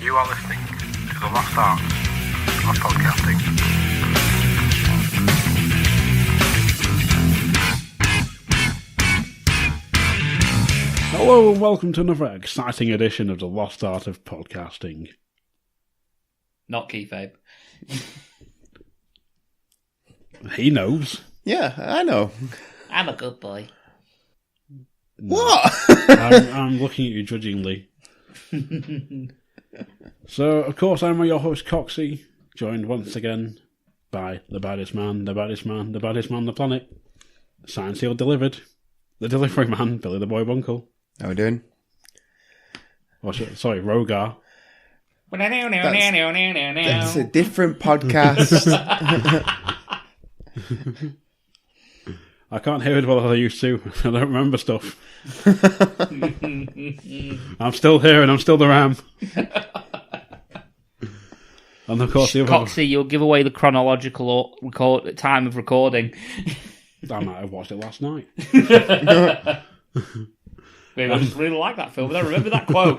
You are listening to the lost art of podcasting. Hello and welcome to another exciting edition of the lost art of podcasting. Not kayfabe. He knows. Yeah, I know. I'm a good boy. What? I'm looking at you judgingly. So, of course, I'm your host, Coxie, joined once again by the baddest man, the baddest man, the baddest man on the planet. Signed, sealed, delivered. The delivery man, Billy the Boy Bunkle. How we doing? Sorry, Rogar. That's a different podcast. I can't hear it well as I used to. I don't remember stuff. I'm still here and I'm still the Ram. And of course, the other Coxie, you'll give away the chronological time of recording. I might have watched it last night. Maybe I just really like that film, and I remember that quote.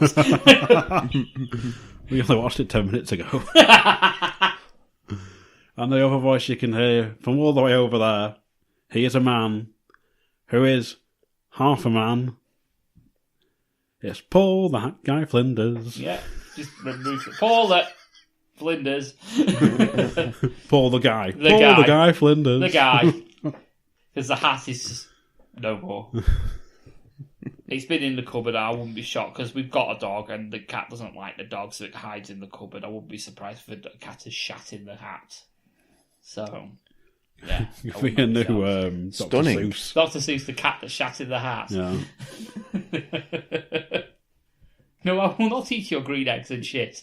We only watched it 10 minutes ago. And the other voice you can hear from all the way over there, he is a man who is half a man. It's Paul, that guy Flinders. Yeah, just remove it. Paul, that Flinders. Paul the guy. The Paul guy. the guy Flinders. The guy. Because the hat is just no more. It's been in the cupboard. I wouldn't be shocked because we've got a dog and the cat doesn't like the dog, so it hides in the cupboard. I wouldn't be surprised if the cat has shat in the hat. So, yeah. If we knew Dr. Stunning. Seuss. Dr. Seuss, the cat that shat in the hat. Yeah. No, I will not eat your green eggs and shit.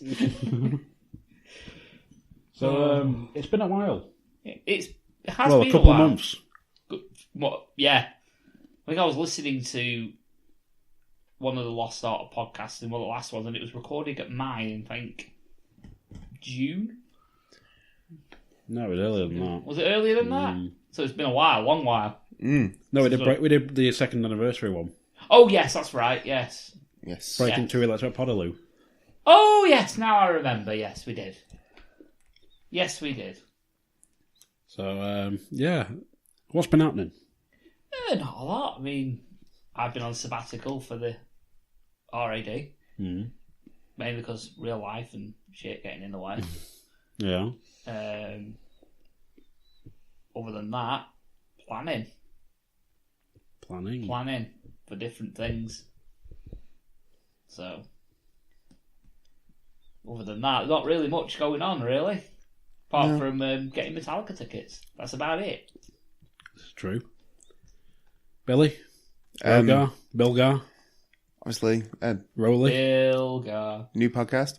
So, it's been a while. It has Well, been a couple while. of months. What? Yeah. I think I was listening to one of the Lost Art of Podcasting, one of the last ones, and it was recorded at mine, I think, June? No, it was earlier than that. Was it earlier than that? So it's been a while, long while. No, we did the second anniversary one. Oh, yes, that's right, yes. Yes. Breaking Two Electric Podaloo. Oh, yes, now I remember. Yes, we did. Yes, we did. So, yeah. What's been happening? Not a lot. I mean, I've been on sabbatical for the RAD. Mainly because real life and shit getting in the way. Yeah. Other than that, planning for different things. So, other than that, not really much going on, really. Apart from getting Metallica tickets. That's about it. It's true. Billy? Bilgar? Obviously, Rolly? Bilgar. new podcast.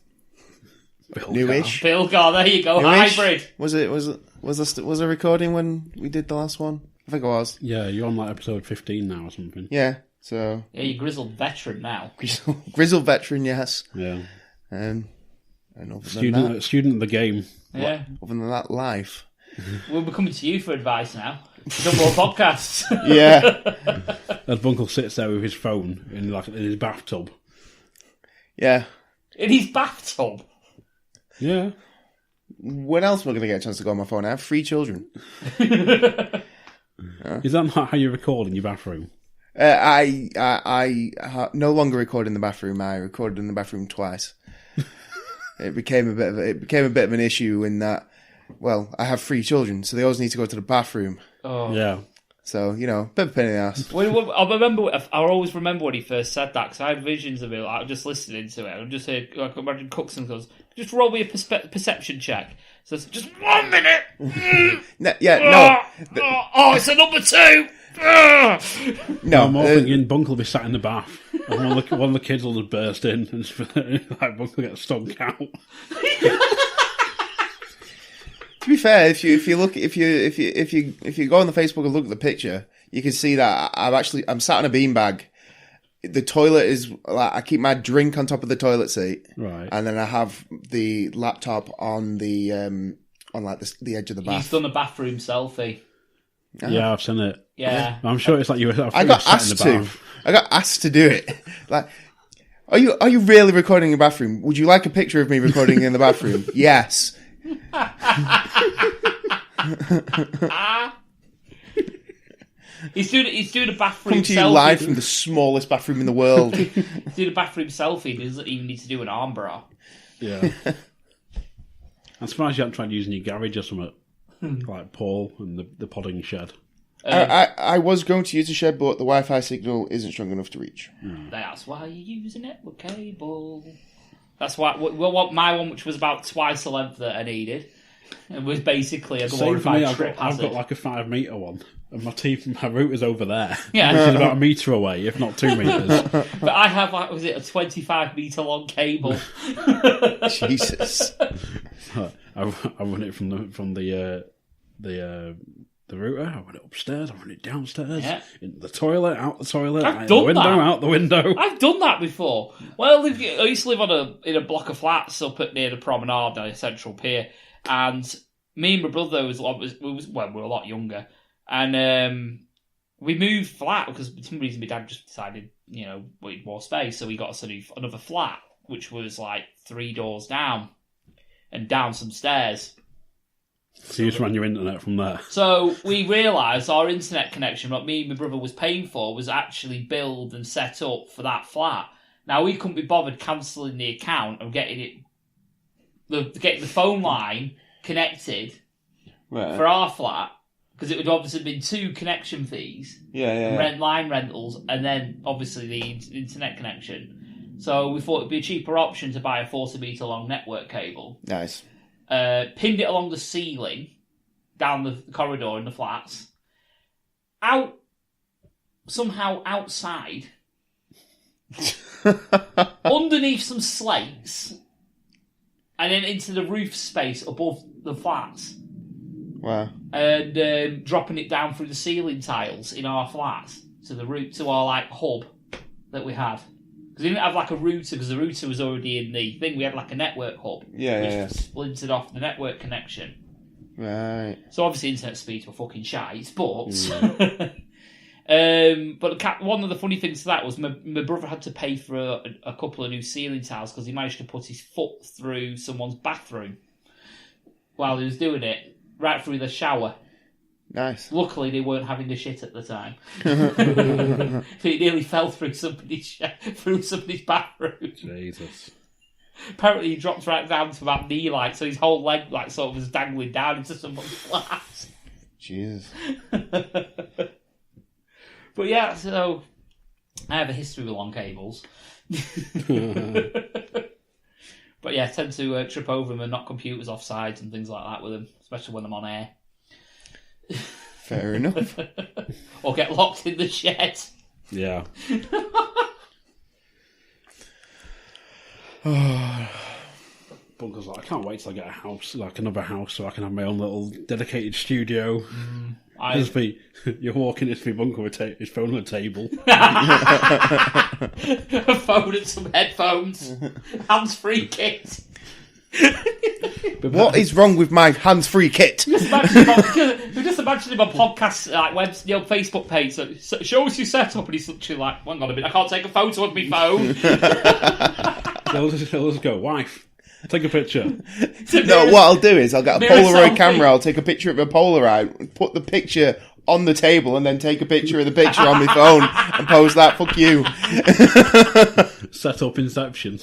Bilgar. Newish. Bilgar, there you go. Newish. Hybrid. Was there recording when we did the last one? I think it was. Yeah, you're on like episode 15 now or something. Yeah. So Yeah, you're grizzled veteran now. grizzled veteran, yes. Yeah. And other than that, Student of the game. Yeah. other than that, life. We'll be coming to you for advice now. No more podcasts. Yeah. As Bunkle sits there with his phone in his bathtub. Yeah. In his bathtub. Yeah. When else am I going to get a chance to go on my phone? I have 3 children. Is that not how you record in your bathroom? I no longer record in the bathroom. I recorded in the bathroom twice. It became a bit of an issue in that. Well, I have 3 children, so they always need to go to the bathroom. Oh. Yeah. So, bit of a pain in the ass. I always remember when he first said that, because I had visions of it, like, just listening to it. I just heard, like, imagine Cookson goes, just roll me a perception check. So it's just 1 minute. No. It's a number 2. No. I'm more thinking Bunkle will be sat in the bath, and one of the kids will just burst in, and like Bunkle gets stunk out. To be fair, if you go on the Facebook and look at the picture, you can see that I'm sat on a beanbag. The toilet is like, I keep my drink on top of the toilet seat, Right. and then I have the laptop on the the edge of the bath. He's done a bathroom selfie. Yeah, I've seen it. Yeah. I'm sure it's like you were. I got sat in asked the to. bath. I got asked to do it. Like, Are you really recording in the bathroom? Would you like a picture of me recording in the bathroom? Yes. He's doing a bathroom Come to you selfie. live from the smallest bathroom in the world. He's doing a bathroom selfie. He doesn't even need to do an arm bra. Yeah. I'm surprised you haven't tried using your garage or something. Like Paul and the podding shed. I was going to use a shed, but the Wi-Fi signal isn't strong enough to reach. That's why you use a network cable. That's why my one, which was about twice the length that I needed, it was basically a Same for me. glorified trip I've hazard. got like a 5 metre one, and my router's over there. Yeah. Which is about a metre away, if not 2 metres. But I have a 25 metre long cable. Jesus. I run it from the router. I run it upstairs. I run it downstairs. Yeah. Into the toilet. Out the toilet. I've out done the window. that. Out the window. I've done that before. Well, I used to live in a block of flats up near the promenade near Central Pier, and me and my brother we were a lot younger, and we moved flat because for some reason my dad just decided we need more space, so we got us another flat which was like 3 doors down and down some stairs. So you just ran your internet from there. So we realised our internet connection, what me and my brother was paying for, was actually billed and set up for that flat. Now we couldn't be bothered cancelling the account and getting the phone line connected for our flat, because it would obviously have been 2 connection fees, line rentals, and then obviously the internet connection. So we thought it'd be a cheaper option to buy a 40 metre long network cable. Nice. Pinned it along the ceiling, down the corridor in the flats, somehow outside, underneath some slates, and then into the roof space above the flats. Wow. And dropping it down through the ceiling tiles in our flats to our like hub that we had. Because we didn't have like a router, because the router was already in the thing. We had like a network hub. Yeah. Splintered off the network connection. Right. So obviously internet speeds were fucking shite, but... but one of the funny things to that was my brother had to pay for a couple of new ceiling tiles because he managed to put his foot through someone's bathroom while he was doing it, right through the shower. Nice. Luckily, they weren't having the shit at the time. He nearly fell through somebody's bathroom. Jesus. Apparently, he dropped right down to about knee-like, so his whole leg sort of was dangling down into someone's flat. Jesus. But yeah, so I have a history with long cables. But yeah, I tend to trip over them and knock computers off sides and things like that with them, especially when I'm on air. Fair enough. Or get locked in the shed. Yeah. Bunker's like, I can't wait till I get a house, like another house, so I can have my own little dedicated studio. You're walking into my bunker with his phone on the table. A phone and some headphones. Hands-free kit. What is wrong with my hands-free kit? Just imagine him on podcasts, like Facebook page. So show us your setup, and he's literally like, "Hang on a minute, I can't take a photo of my phone." They'll just go, wife, take a picture. No, what I'll do is I'll get a Mirror Polaroid selfie. camera. I'll take a picture of a Polaroid, put the picture on the table, and then take a picture of the picture on my phone and post that. Fuck you. Set up Inception.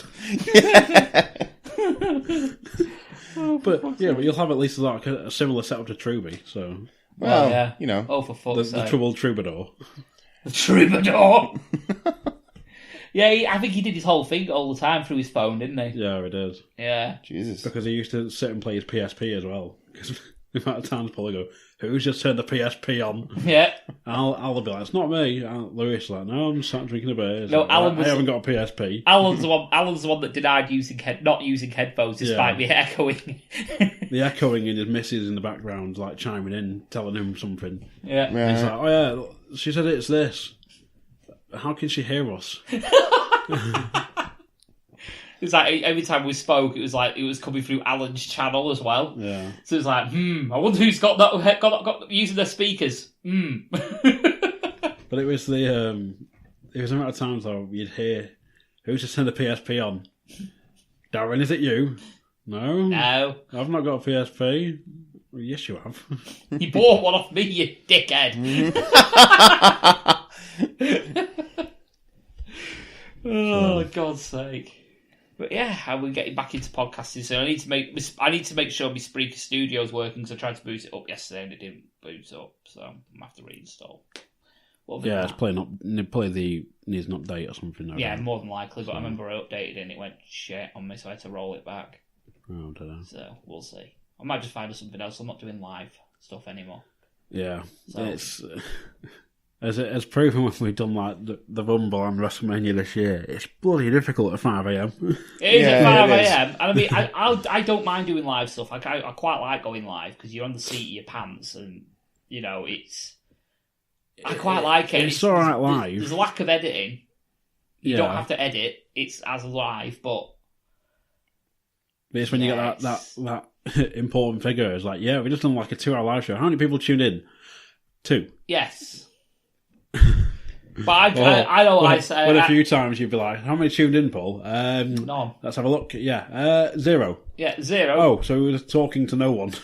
But you'll have at least like a similar setup to Truby. So Well, yeah. you know. Oh, for fuck's the sake. troubled troubadour. The troubadour. Yeah, I think he did his whole thing all the time through his phone, didn't he? Yeah, it is. Yeah. Jesus. Because he used to sit and play his PSP as well. Because the amount of times Paul will go, "Who's just turned the PSP on?" Yeah. I'll be like, "It's not me." Lewis like, "No, I'm sat drinking a beer." No, Like, Alan was- I haven't got a PSP. Alan's the one that denied not using headphones despite me echoing. The echoing in his missus in the background, like chiming in, telling him something. Yeah. And he's like, "Oh yeah, she said it's this. How can she hear us?" It's like every time we spoke, it was coming through Alan's channel as well. Yeah. So it's like, I wonder who's got using their speakers. But it was the amount of times though you'd hear Who's just turned the PSP on? Darren, is it you? No. No. I've not got a PSP. Well, yes, you have. You bought one off me, you dickhead. Oh, God's sake. But yeah, how are we getting back into podcasting? So I need to make sure my Spreaker Studio's working, because I tried to boot it up yesterday and it didn't boot up, so I'm gonna have to reinstall. Yeah, it's probably needs an update or something. Yeah, more than likely, but I remember I updated it and it went shit on me, so I had to roll it back. Oh, I don't know. So we'll see. I might just find us something else. I'm not doing live stuff anymore. Yeah, So. it's as proven when we've done like the Rumble and WrestleMania this year. It's bloody difficult at 5 a.m. It is at 5 a.m. And I mean, I don't mind doing live stuff. I quite like going live because you're on the seat of your pants, and you know I quite like it. It's all right live. There's a lack of editing. You don't have to edit. It's as live, but it's when you get that important figure. It's like, yeah, we just done like a 2-hour live show. How many people tuned in? 2. Yes. But I know I say... Well, a few times you'd be like, how many tuned in, Paul? None. Let's have a look. Yeah, 0. Yeah, 0. Oh, so we were talking to no one.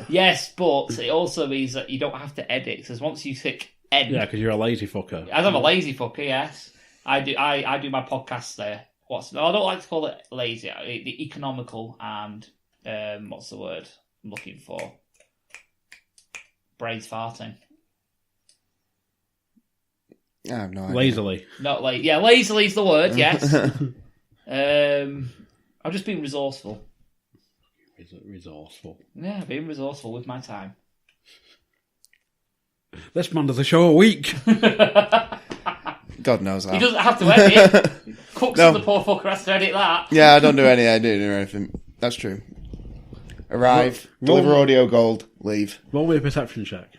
Yes, but it also means that you don't have to edit, because once you click end... Yeah, because you're a lazy fucker. As I'm a lazy fucker, yes. I do my podcast there. I don't like to call it lazy. The economical and... what's the word I'm looking for? Brains farting. I have no idea. Lazily. Not like lazily is the word. Yes. I'm just being resourceful. Resourceful. Yeah, being resourceful with my time. This man does a show a week. God knows how. He doesn't have to edit. Cooks and the poor fucker has to edit that. Yeah, I don't do any editing or anything. That's true. Arrive, deliver audio gold, leave. Roll me a perception check.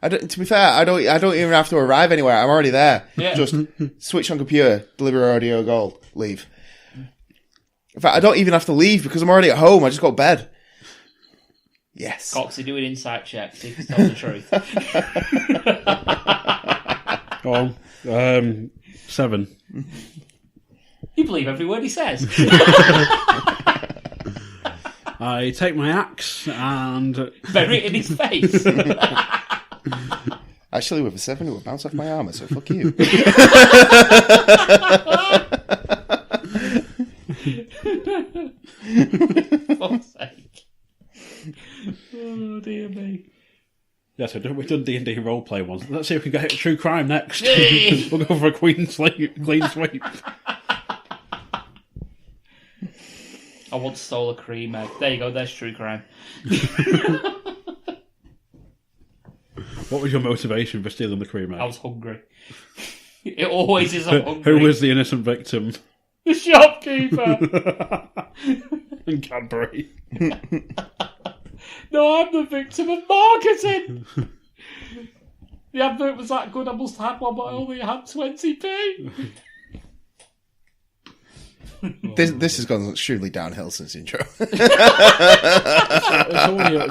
To be fair, I don't even have to arrive anywhere. I'm already there. Yeah. Just switch on computer, deliver audio gold, leave. In fact, I don't even have to leave because I'm already at home. I just got bed. Yes. Coxie, do an insight check. See if he's telling the truth. Go on. 7. You believe every word he says. I take my axe and... bury it in his face. Actually, with a 7, it would bounce off my armour, so fuck you. Fuck's sake. Oh, dear me. Yeah, so we've done D&D roleplay once. Let's see if we can get true crime next. Yay! We'll go for a clean sweep. I once stole a cream egg. There you go, there's true crime. What was your motivation for stealing the cream egg? I was hungry. It always is a hungry. Who was the innocent victim? The shopkeeper. And Cadbury. No, I'm the victim of marketing. The advert was that good, I must have had one, but I only had 20p. This has gone extremely downhill since the intro. It's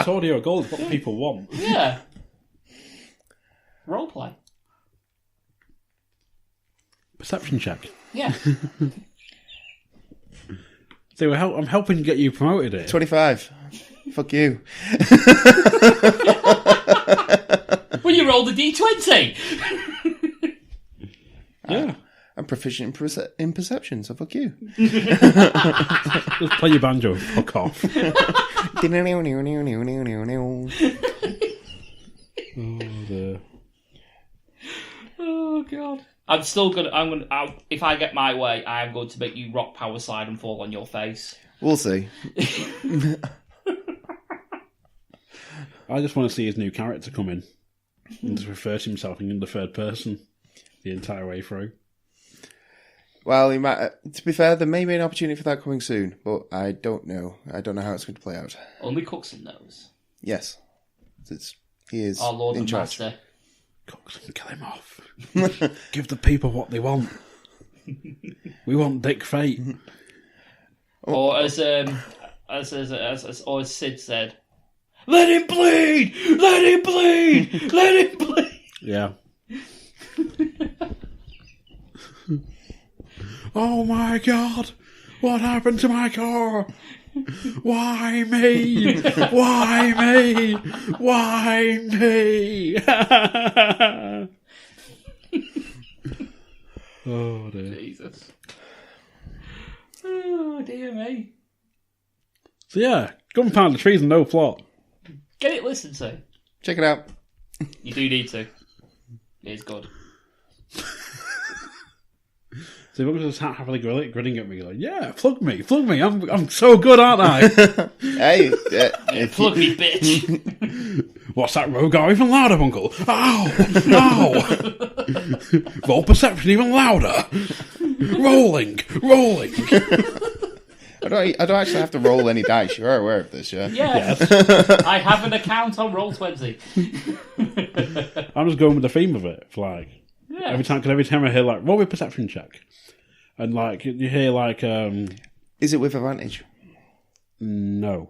audio gold. It's what people want. Yeah. Roleplay. Perception check. Yeah. So I'm helping get you promoted here. 25. Fuck you. Well, you rolled a d20. Yeah. I'm proficient in perception, so fuck you. Just play your banjo. Fuck off. Oh, dear. Oh, God. If I get my way, I am going to make you rock power slide and fall on your face. We'll see. I just want to see his new character come in and just refer to himself in the third person the entire way through. Well, he might, to be fair, there may be an opportunity for that coming soon, but I don't know. I don't know how it's going to play out. Only Cookson knows. Yes. He is Our Lord in and charge. Master. Coxon, kill him off. Give the people what they want. We want Dick Fate. Or as Sid said, let him bleed! Let him bleed! Let him bleed! Yeah. Oh my god! What happened to my car? Why me? Why me? Why me? Oh dear. Jesus. Oh dear me. So yeah, Gunpowder, Treason, no plot. Get it listened to. Check it out. You do need to. It is good. So he was just happily grinning at me, like, yeah, plug me, I'm so good, aren't I? Hey, Plug me, bitch. What's that Rogar even louder, Uncle? Ow! Ow! Roll perception even louder! Rolling! I don't actually have to roll any dice. You are aware of this, yeah? Yes. I have an account on Roll20. I'm just going with the theme of it. It's like, Yeah. every time I hear, like, roll with perception check. And, like, you hear, like, Is it with advantage? no.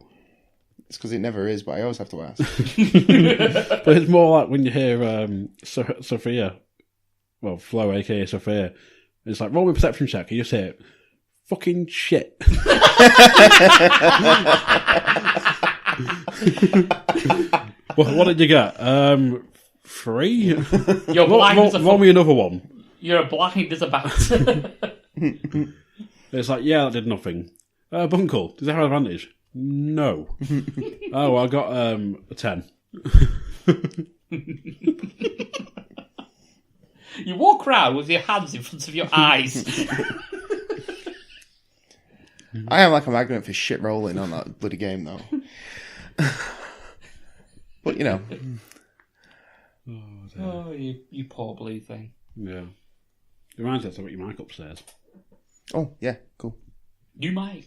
It's because it never is, but I always have to ask. But it's more like when you hear Sophia, well, Flo, aka Sophia, it's like, roll with perception check, and you just hear, fucking shit. What did you get? 3? You're blind as a Roll me another one. You're blind as a bat. It's like, yeah, that did nothing. Bunkle, does that have advantage? No. Oh, well, I got a 10. You walk around with your hands in front of your eyes. I am like a magnet for shit rolling on that bloody game, though. But, you know. Oh, you poor blue thing. Yeah. It reminds me of your mic upstairs. Oh, yeah, cool. New mic.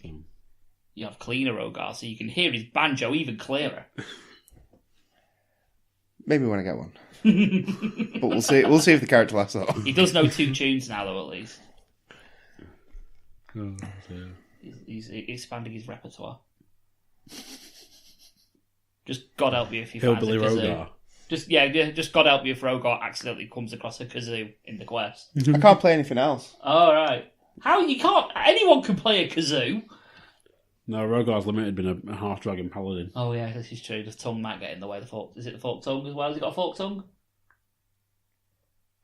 You have cleaner Rogar, so you can hear his banjo even clearer. Maybe when I get one. But we'll see. We'll see if the character lasts that long. He does know 2 tunes now, though, at least. Oh, dear. He's expanding his repertoire. Just God help you if you Hillbilly find a kazoo. Rogar. Just God help you if Rogar accidentally comes across a kazoo in the quest. I can't play anything else. All right. How you can't? Anyone can play a kazoo. No, Rogar's limited being a half-dragon paladin. Oh yeah, this is true. The tongue might get in the way. Is it the forked tongue as well? Has he got a forked tongue?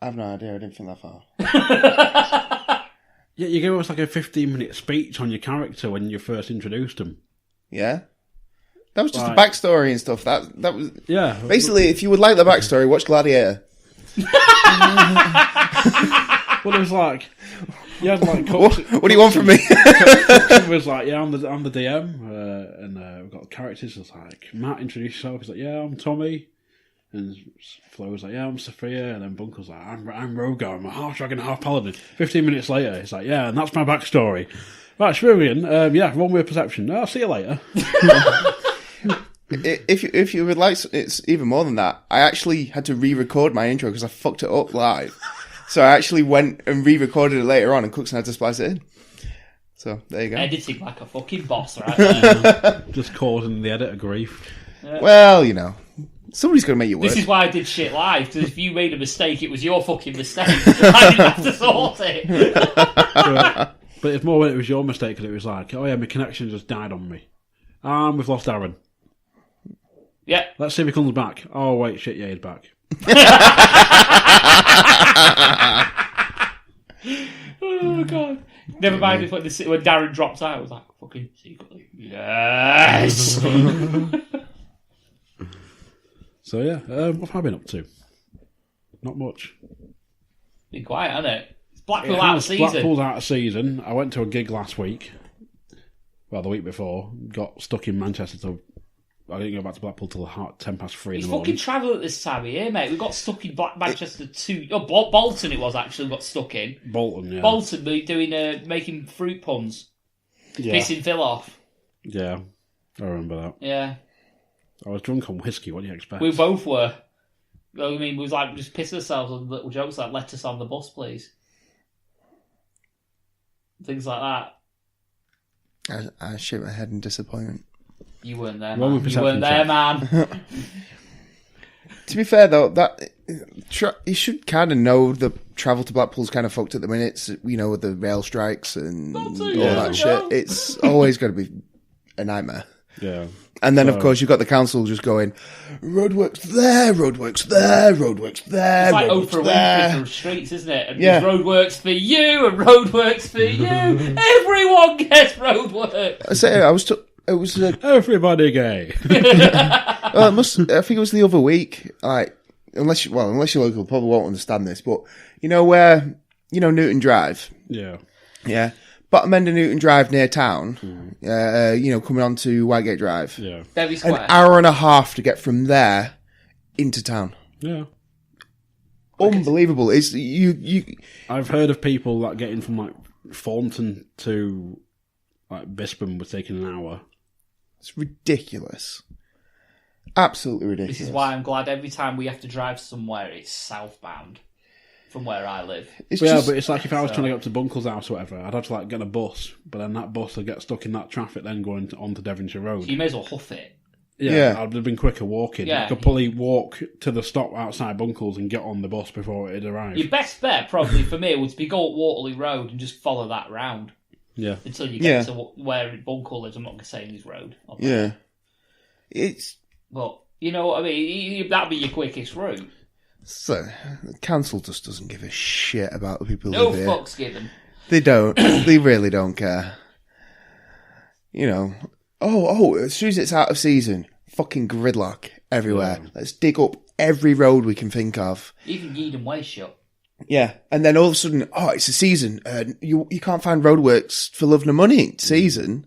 I have no idea. I didn't think that far. Yeah, you gave us like a 15-minute speech on your character when you first introduced him. Yeah? That was just Right. the backstory and stuff. That was... Yeah. Basically, if you would like the backstory, watch Gladiator. Well, it was like... Yeah, like... What do you want from me? It was like, yeah, I'm the DM, and we've got characters. It's like, Matt, introduce yourself. He's like, yeah, I'm Tommy. And Flo was like, yeah, I'm Sophia. And then Bunkle's like, I'm Rogar. I'm a half-dragon, half-paladin. 15 minutes later, it's like, yeah, and that's my backstory. Right, Shurian, yeah, roll me a perception. I'll see you later. If you would like, it's even more than that. I actually had to re-record my intro because I fucked it up live. So I actually went and re-recorded it later on, and Cookson had to splice it in. So there you go. Editing like a fucking boss, right there. Just causing the editor grief. Well, you know, somebody's going to make you work. This is why I did shit live, because if you made a mistake, it was your fucking mistake. I didn't have to sort it. But it's more when it was your mistake, because it was like, oh yeah, my connection just died on me. We've lost Aaron. Yeah. Let's see if he comes back. Oh wait, shit, yeah, he's back. Oh god. Never mind if when Darren dropped out, I was like, fucking secretly. Yes. So yeah, what have I been up to? Not much. Been quiet, hasn't it? It's Blackpool out of season. Blackpool's out of season. I went to a gig last week. Well, the week before. Got stuck in Manchester till... I didn't go back to Blackpool till 3:10 in the morning. He's fucking travelling at this time of year, mate. We got stuck in Manchester too. Oh, Bolton it was actually got stuck in. Bolton, yeah. Bolton doing making fruit puns. Yeah. Pissing Phil off. Yeah, I remember that. Yeah. I was drunk on whiskey, what do you expect? We both were. I mean, we was like just pissing ourselves on little jokes like "Let us on the bus, please." Things like that. I shake my head in disappointment. You weren't there, Well, man. You weren't there, man. To be fair, though, that you should kind of know the travel to Blackpool's kind of fucked at the minute, with the rail strikes and all years that ago. shit. It's always going to be a nightmare. Yeah. And then, of course, you've got the council just going, roadworks there, roadworks there, roadworks there, It's like roadworks Oprah there. Winfrey from Streets, isn't it? And Yeah. there's roadworks for you and roadworks for you. Everyone gets roadwork. I say, it was Everybody gay. I think it was the other week. Like, unless you're local, probably won't understand this. But where Newton Drive, Yeah. bottom end of Newton Drive near town. Coming on to Whitegate Drive. Yeah. Derby An Square. hour and a half to get from there into town. Yeah. Unbelievable. It's you. I've heard of people that getting from like Thornton to like Bispham was taking an hour. It's ridiculous. Absolutely ridiculous. This is why I'm glad every time we have to drive somewhere, it's southbound from where I live. It's But just, it's like if I was trying to get up to Bunkle's house or whatever, I'd have to like get a bus, but then that bus would get stuck in that traffic then going onto Devonshire Road. So you may as well hoof it. Yeah, Yeah. I'd have been quicker walking. Yeah. I could probably walk to the stop outside Bunkle's and get on the bus before it'd arrive. Your best bet, probably for me, would be go up Waterloo Road and just follow that round Yeah. until you get to where Bunkle lives. I'm not going to say his road. yeah. It's But, you know what I mean? That'd be your quickest route. so the council just doesn't give a shit about the people who No live here. fucks given. They don't. They really don't care. As soon as it's out of season, fucking gridlock everywhere. Yeah. Let's dig up every road we can think of. Even Yeadham Way shut. Yeah, and then all of a sudden, it's a season. You can't find roadworks for love nor money season.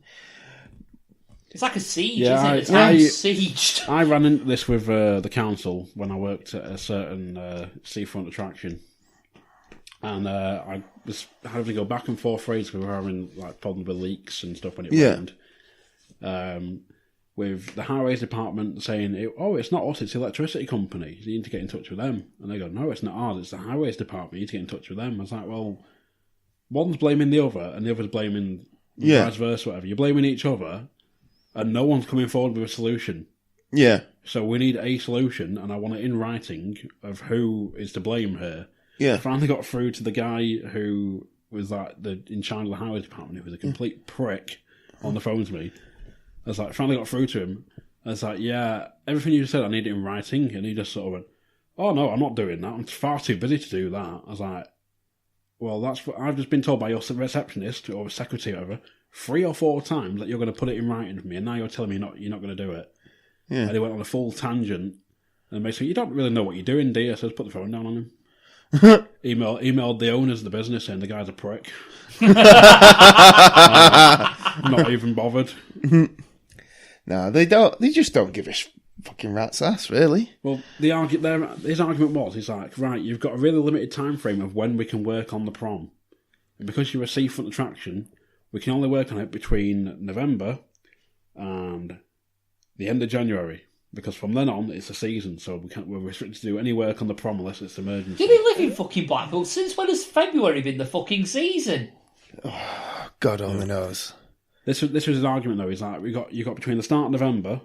It's like a siege, Yeah, isn't it? The town's sieged. I ran into this with the council when I worked at a certain seafront attraction. And I was having to go back and forth phrases. We were having like problems with leaks and stuff when it rained. With the highways department saying, it's not us, it's the electricity company. You need to get in touch with them. And they go, no, it's not ours, it's the highways department. You need to get in touch with them. I was like, well, one's blaming the other and the other's blaming vice versa, whatever. You're blaming each other and no one's coming forward with a solution. Yeah, So we need a solution, and I want it in writing of who is to blame here. yeah. I finally got through to the guy who was like in charge of the highway department, who was a complete prick on the phone to me. I was like, finally got through to him. I was like, yeah, everything you said, I need it in writing. And he just sort of went, oh no, I'm not doing that. I'm far too busy to do that. I was like, well, that's what I've just been told by your receptionist or secretary or whatever 3 or 4 times that you're going to put it in writing for me, and now you're telling me you're not going to do it. Yeah. And he went on a full tangent, and basically, you don't really know what you're doing, do you? So I just put the phone down on him. Emailed the owners of the business saying the guy's a prick. Not even bothered. No, they don't. They just don't give a fucking rat's ass, really. Well, his argument was, he's like, right, you've got a really limited time frame of when we can work on the prom. And because you're a seafront attraction, we can only work on it between November and the end of January. Because from then on, it's a season, so we're restricted to do any work on the prom unless it's emergency. You've been living in fucking Blackpool since when has February been the fucking season? God only knows. This was his argument, though. He's like, you got between the start of November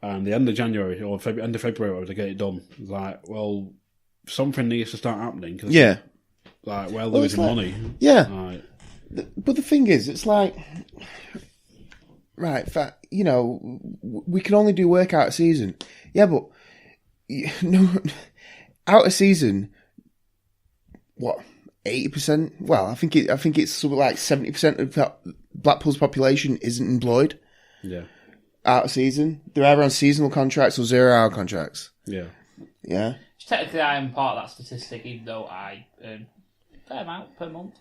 and the end of January, or end of February to get it done. He's like, well, something needs to start happening. Cause Yeah. Like, we're Well, it's losing like- money. Yeah. Like, But the thing is, it's like, right, we can only do work out of season. Yeah, but out of season, what, 80%? Well, I think it's something like 70% of Blackpool's population isn't employed yeah. out of season. They're either on seasonal contracts or 0-hour contracts. Yeah. Yeah. Technically, I am part of that statistic, even though I earn a fair amount per month.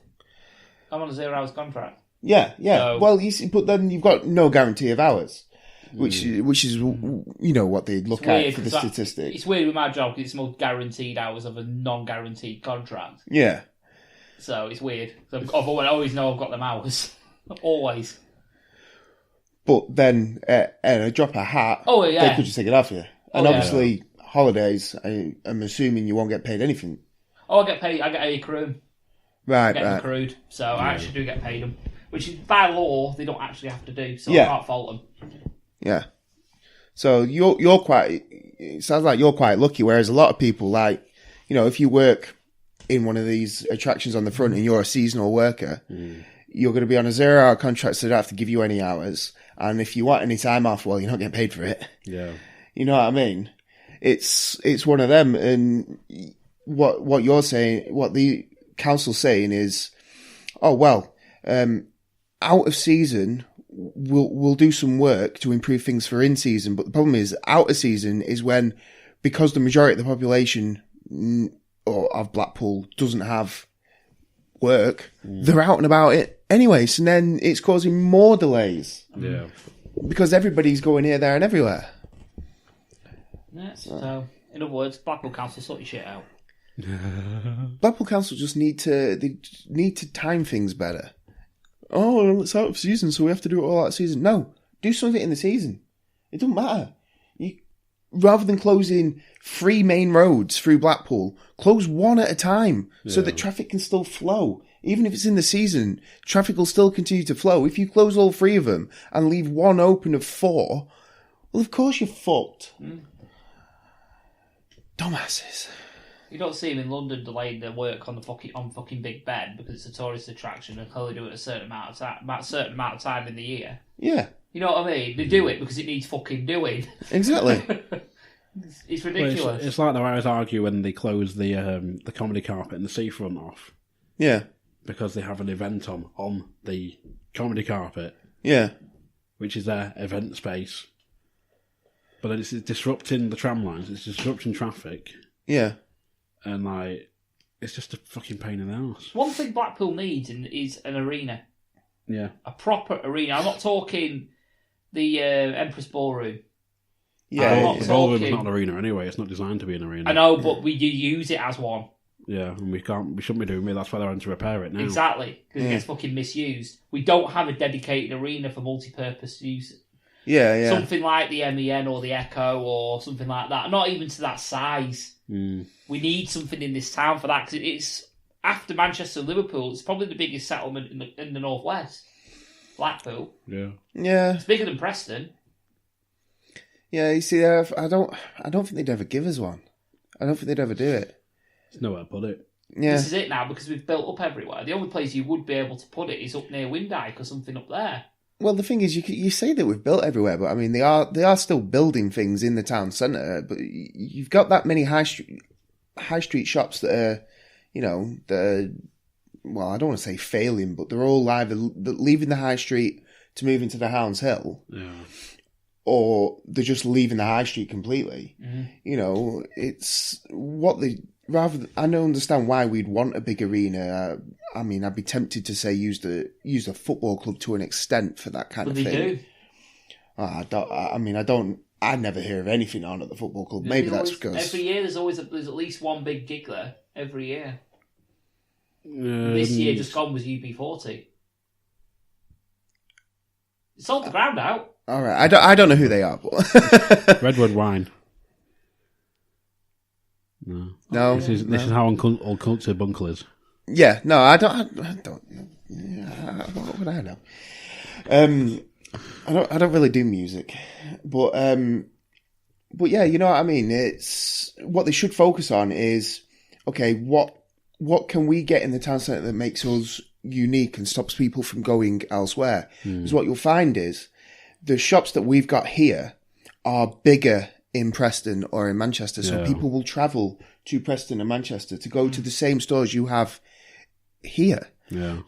I'm on a 0 hours contract. Yeah. So- Well, you see, but then you've got no guarantee of hours, which is what they look at for the statistic. It's weird with my job because it's more guaranteed hours of a non-guaranteed contract. Yeah. So it's weird. So I always know I've got them hours. Always. But then, at a drop of a hat, Oh, yeah. they could just take it off you. And yeah. obviously, holidays, I'm assuming you won't get paid anything. Oh, I get paid. I get a crew. I Right, get them right. accrued. So I actually do get paid them. Which is, by law, they don't actually have to do. So Yeah. I can't fault them. Yeah. So you're quite, it sounds like you're quite lucky, whereas a lot of people, like, if you work in one of these attractions on the front and you're a seasonal worker, you're going to be on a 0-hour contract, so they don't have to give you any hours. And if you want any time off, well, you're not getting paid for it. Yeah. You know what I mean? It's one of them. And what you're saying, what the council's saying is, oh, well, out of season, we'll do some work to improve things for in season. But the problem is, out of season is when, because the majority of the population of Blackpool doesn't have work, they're out and about it anyway. So then it's causing more delays. Yeah. Because everybody's going here, there and everywhere. Yeah, so, in other words, Blackpool Council, sort your shit out. Blackpool Council just need to time things better. Oh, well, it's out of season, so we have to do it all out of season. No, do something in the season. It doesn't matter. Rather than closing 3 main roads through Blackpool, close one at a time so that traffic can still flow. Even if it's in the season, traffic will still continue to flow. If you close all 3 of them and leave one open of 4, well, of course you're fucked. Dumbasses. You don't see them in London delaying their work on fucking Big Ben because it's a tourist attraction and only do it a certain amount of time in the year. Yeah. You know what I mean? They do it because it needs fucking doing. Exactly. It's ridiculous. Well, it's like they always argue when they close the comedy carpet and the seafront off. Yeah. Because they have an event on the comedy carpet. Yeah. Which is their event space. But it's disrupting the tram lines, it's disrupting traffic. Yeah. And, it's just a fucking pain in the ass. One thing Blackpool needs is an arena. Yeah. A proper arena. I'm not talking the Empress Ballroom. Yeah. The ballroom's not an arena anyway, it's not designed to be an arena. I know, but we do use it as one. Yeah, and we shouldn't be doing it, that's why they're having to repair it now. Exactly, because it gets fucking misused. We don't have a dedicated arena for multi-purpose use. Yeah, yeah. Something like the MEN or the Echo or something like that. Not even to that size. We need something in this town for that, because it's, after Manchester and Liverpool, it's probably the biggest settlement in the northwest. Blackpool. Yeah. Yeah. It's bigger than Preston. Yeah, you see, I don't think they'd ever give us one. I don't think they'd ever do it. There's nowhere to put it. Yeah. This is it now, because we've built up everywhere. The only place you would be able to put it is up near Windyke or something up there. Well, the thing is, you say that we've built everywhere, but I mean, they are still building things in the town centre. But you've got that many high street shops that are, well, I don't want to say failing, but they're all either leaving the high street to move into the Hounds Hill, or they're just leaving the high street completely. It's what they I don't understand why we'd want a big arena. I mean, I'd be tempted to say use the football club to an extent for that kind of thing. They do. I never hear of anything on at the football club. Maybe that's because every year there's at least one big gig there every year. This year just gone was UB40. It sold the ground out. All right, I don't know who they are, but Redwood Wine. No. This is how uncultured Bunkle is. Yeah, no, I don't. What would I know? I don't really do music, but yeah, you know what I mean. It's what they should focus on is, okay, what can we get in the town centre that makes us unique and stops people from going elsewhere? Because what you'll find is the shops that we've got here are bigger in Preston or in Manchester, so people will travel to Preston and Manchester to go to the same stores you have here. Yeah,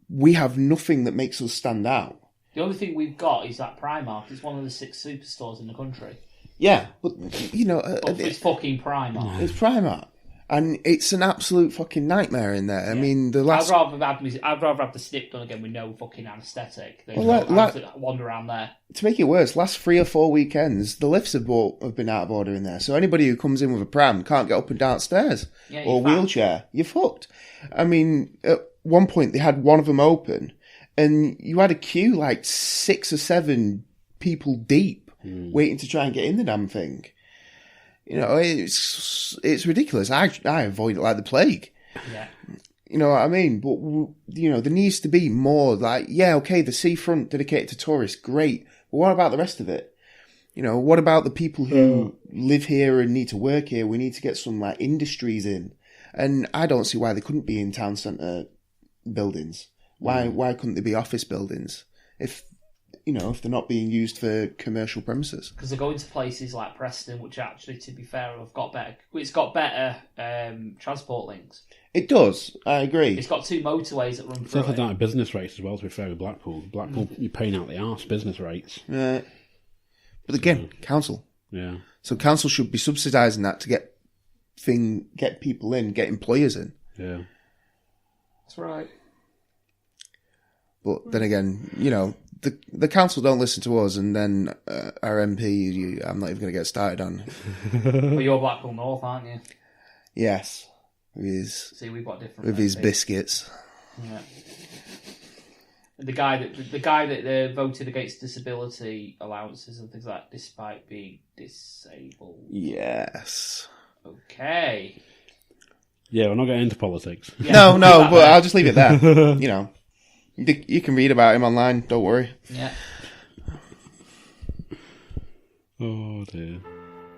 we have nothing that makes us stand out. The only thing we've got is that Primark. It's one of the 6 superstores in the country. Yeah, but it's fucking Primark. It's Primark, and it's an absolute fucking nightmare in there. I mean, I'd rather have the snip done again with no fucking anaesthetic than to wander around there. To make it worse, last 3 or 4 weekends, the lifts have been out of order in there. So anybody who comes in with a pram can't get up and downstairs or wheelchair. You're fucked. I mean, at one point they had one of them open, and you had a queue like 6 or 7 people deep waiting to try and get in the damn thing. It's ridiculous. I avoid it like the plague. Yeah. You know what I mean? But, there needs to be more the seafront dedicated to tourists, great. But what about the rest of it? What about the people who live here and need to work here? We need to get some industries in. And I don't see why they couldn't be in town centre buildings. Why couldn't they be office buildings if they're not being used for commercial premises? Because they're going to places like Preston, which actually, to be fair, it's got better transport links. It does. I agree. It's got 2 motorways that run It's through also it. down to business rates as well, to be fair, with Blackpool. You're paying out the arse business rates. But again, council. Yeah. So council should be subsidising that to get people in, get employers in. Yeah. That's right. But then again, the council don't listen to us, and then our MP, I'm not even going to get started on. Well, you're Blackpool North, aren't you? Yes. See, we've got different. With his MPs. biscuits. Yeah. The guy that voted against disability allowances and things like that, despite being disabled. Yes. Okay. Yeah, we're not getting into politics. Yeah, No, but I'll just leave it there. You can read about him online. Don't worry. Yeah. Oh, dear.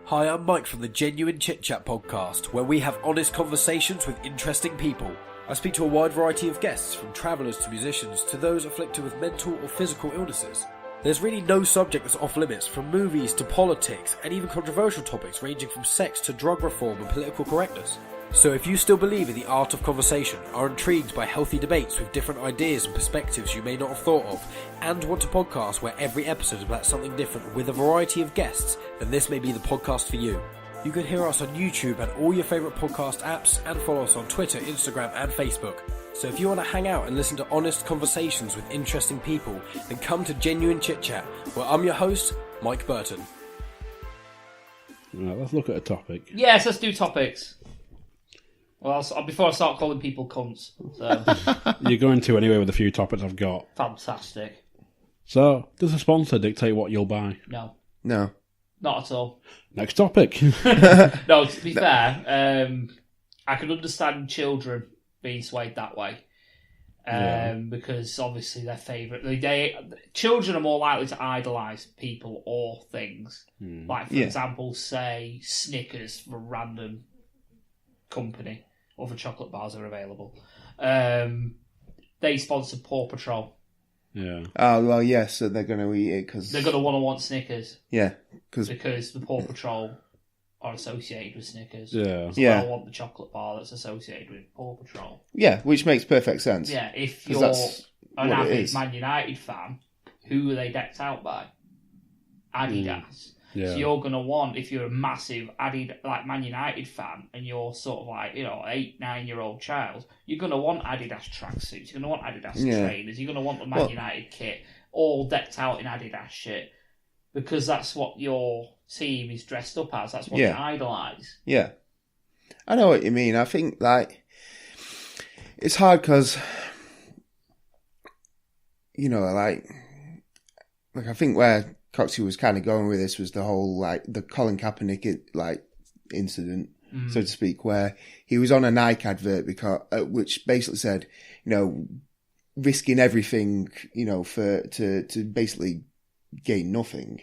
Hi, I'm Mike from the Genuine Chit Chat podcast, where we have honest conversations with interesting people. I speak to a wide variety of guests, from travellers to musicians to those afflicted with mental or physical illnesses. There's really no subject that's off limits, from movies to politics and even controversial topics ranging from sex to drug reform and political correctness. So if you still believe in the art of conversation, are intrigued by healthy debates with different ideas and perspectives you may not have thought of, and want a podcast where every episode is about something different with a variety of guests, then this may be the podcast for you. You can hear us on YouTube and all your favourite podcast apps, and follow us on Twitter, Instagram and Facebook. So if you want to hang out and listen to honest conversations with interesting people, then come to Genuine Chit Chat, where I'm your host, Mike Burton. Right, let's look at a topic. Yes, let's do topics. Well, before I start calling people cunts. So. You're going to anyway with a few topics I've got. Fantastic. So, does a sponsor dictate what you'll buy? No. Not at all. Next topic. No, to be fair, I can understand children being swayed that way. Because obviously their favourite... Children are more likely to idolise people or things. Like, for example, say Snickers for a random company. Other chocolate bars are available. They sponsor Paw Patrol. Yeah. Oh, well, yeah, so they're going to eat it because... They're going to want Snickers. Yeah. Because the Paw Patrol are associated with Snickers. Yeah. So they'll want the chocolate bar that's associated with Paw Patrol. Yeah, which makes perfect sense. Yeah, if you're an avid Man United fan, who are they decked out by? Adidas. Yeah. So you're going to want, if you're a massive Man United fan, and you're sort of 8-9-year-old child, you're going to want Adidas tracksuits, you're going to want Adidas trainers, you're going to want the Man United kit, all decked out in Adidas shit, because that's what your team is dressed up as, that's what they idolise. Yeah. I know what you mean. I think, it's hard because, I think where Coxie was kind of going with this was the whole, the Colin Kaepernick, incident, so to speak, where he was on a Nike advert which basically said, risking everything, to basically gain nothing,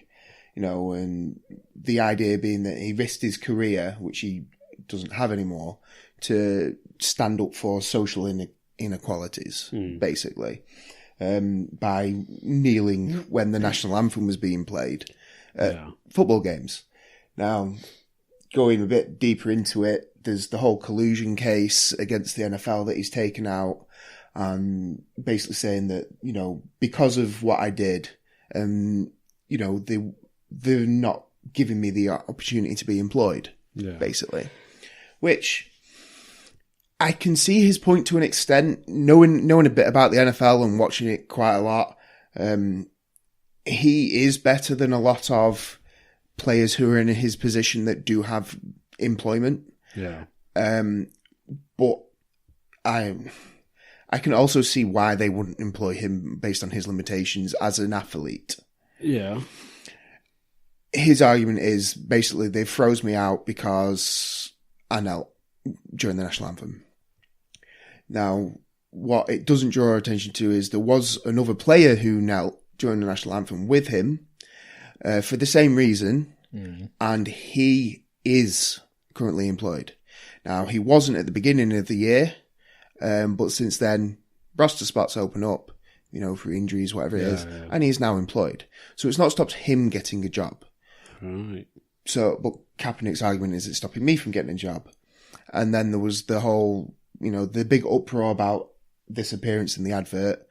and the idea being that he risked his career, which he doesn't have anymore, to stand up for social inequalities, basically. By kneeling when the national anthem was being played at football games. Now, going a bit deeper into it, there's the whole collusion case against the NFL that he's taken out, and basically saying that, because of what I did, they're not giving me the opportunity to be employed, basically. Which... I can see his point to an extent, knowing a bit about the NFL and watching it quite a lot. He is better than a lot of players who are in his position that do have employment. Yeah. But I can also see why they wouldn't employ him based on his limitations as an athlete. Yeah. His argument is basically they froze me out because I knelt during the national anthem. Now, what it doesn't draw our attention to is there was another player who knelt during the national anthem with him for the same reason, and he is currently employed. Now, he wasn't at the beginning of the year, but since then, roster spots open up, for injuries, whatever it is, and he's now employed. So it's not stopped him getting a job. Right. So, but Kaepernick's argument is it's stopping me from getting a job. And then there was the whole, the big uproar about this appearance in the advert,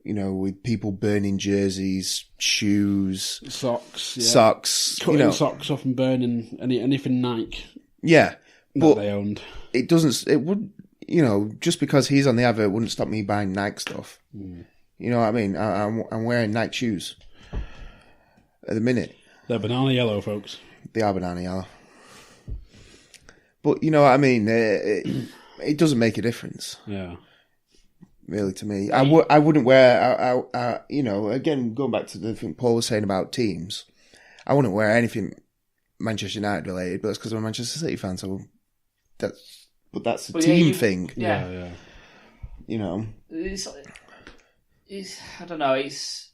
with people burning jerseys, shoes, socks, cutting socks off and burning anything Nike. Yeah, but they owned. It would, just because he's on the advert wouldn't stop me buying Nike stuff. You know what I mean? I'm wearing Nike shoes at the minute. They're banana yellow, folks. They are banana yellow. But you know what I mean? It doesn't make a difference. Yeah. Really, to me. I wouldn't wear, again, going back to the thing Paul was saying about teams, I wouldn't wear anything Manchester United related, but it's because I'm a Manchester City fan, so that's a team thing. Yeah. It's I don't know, it's...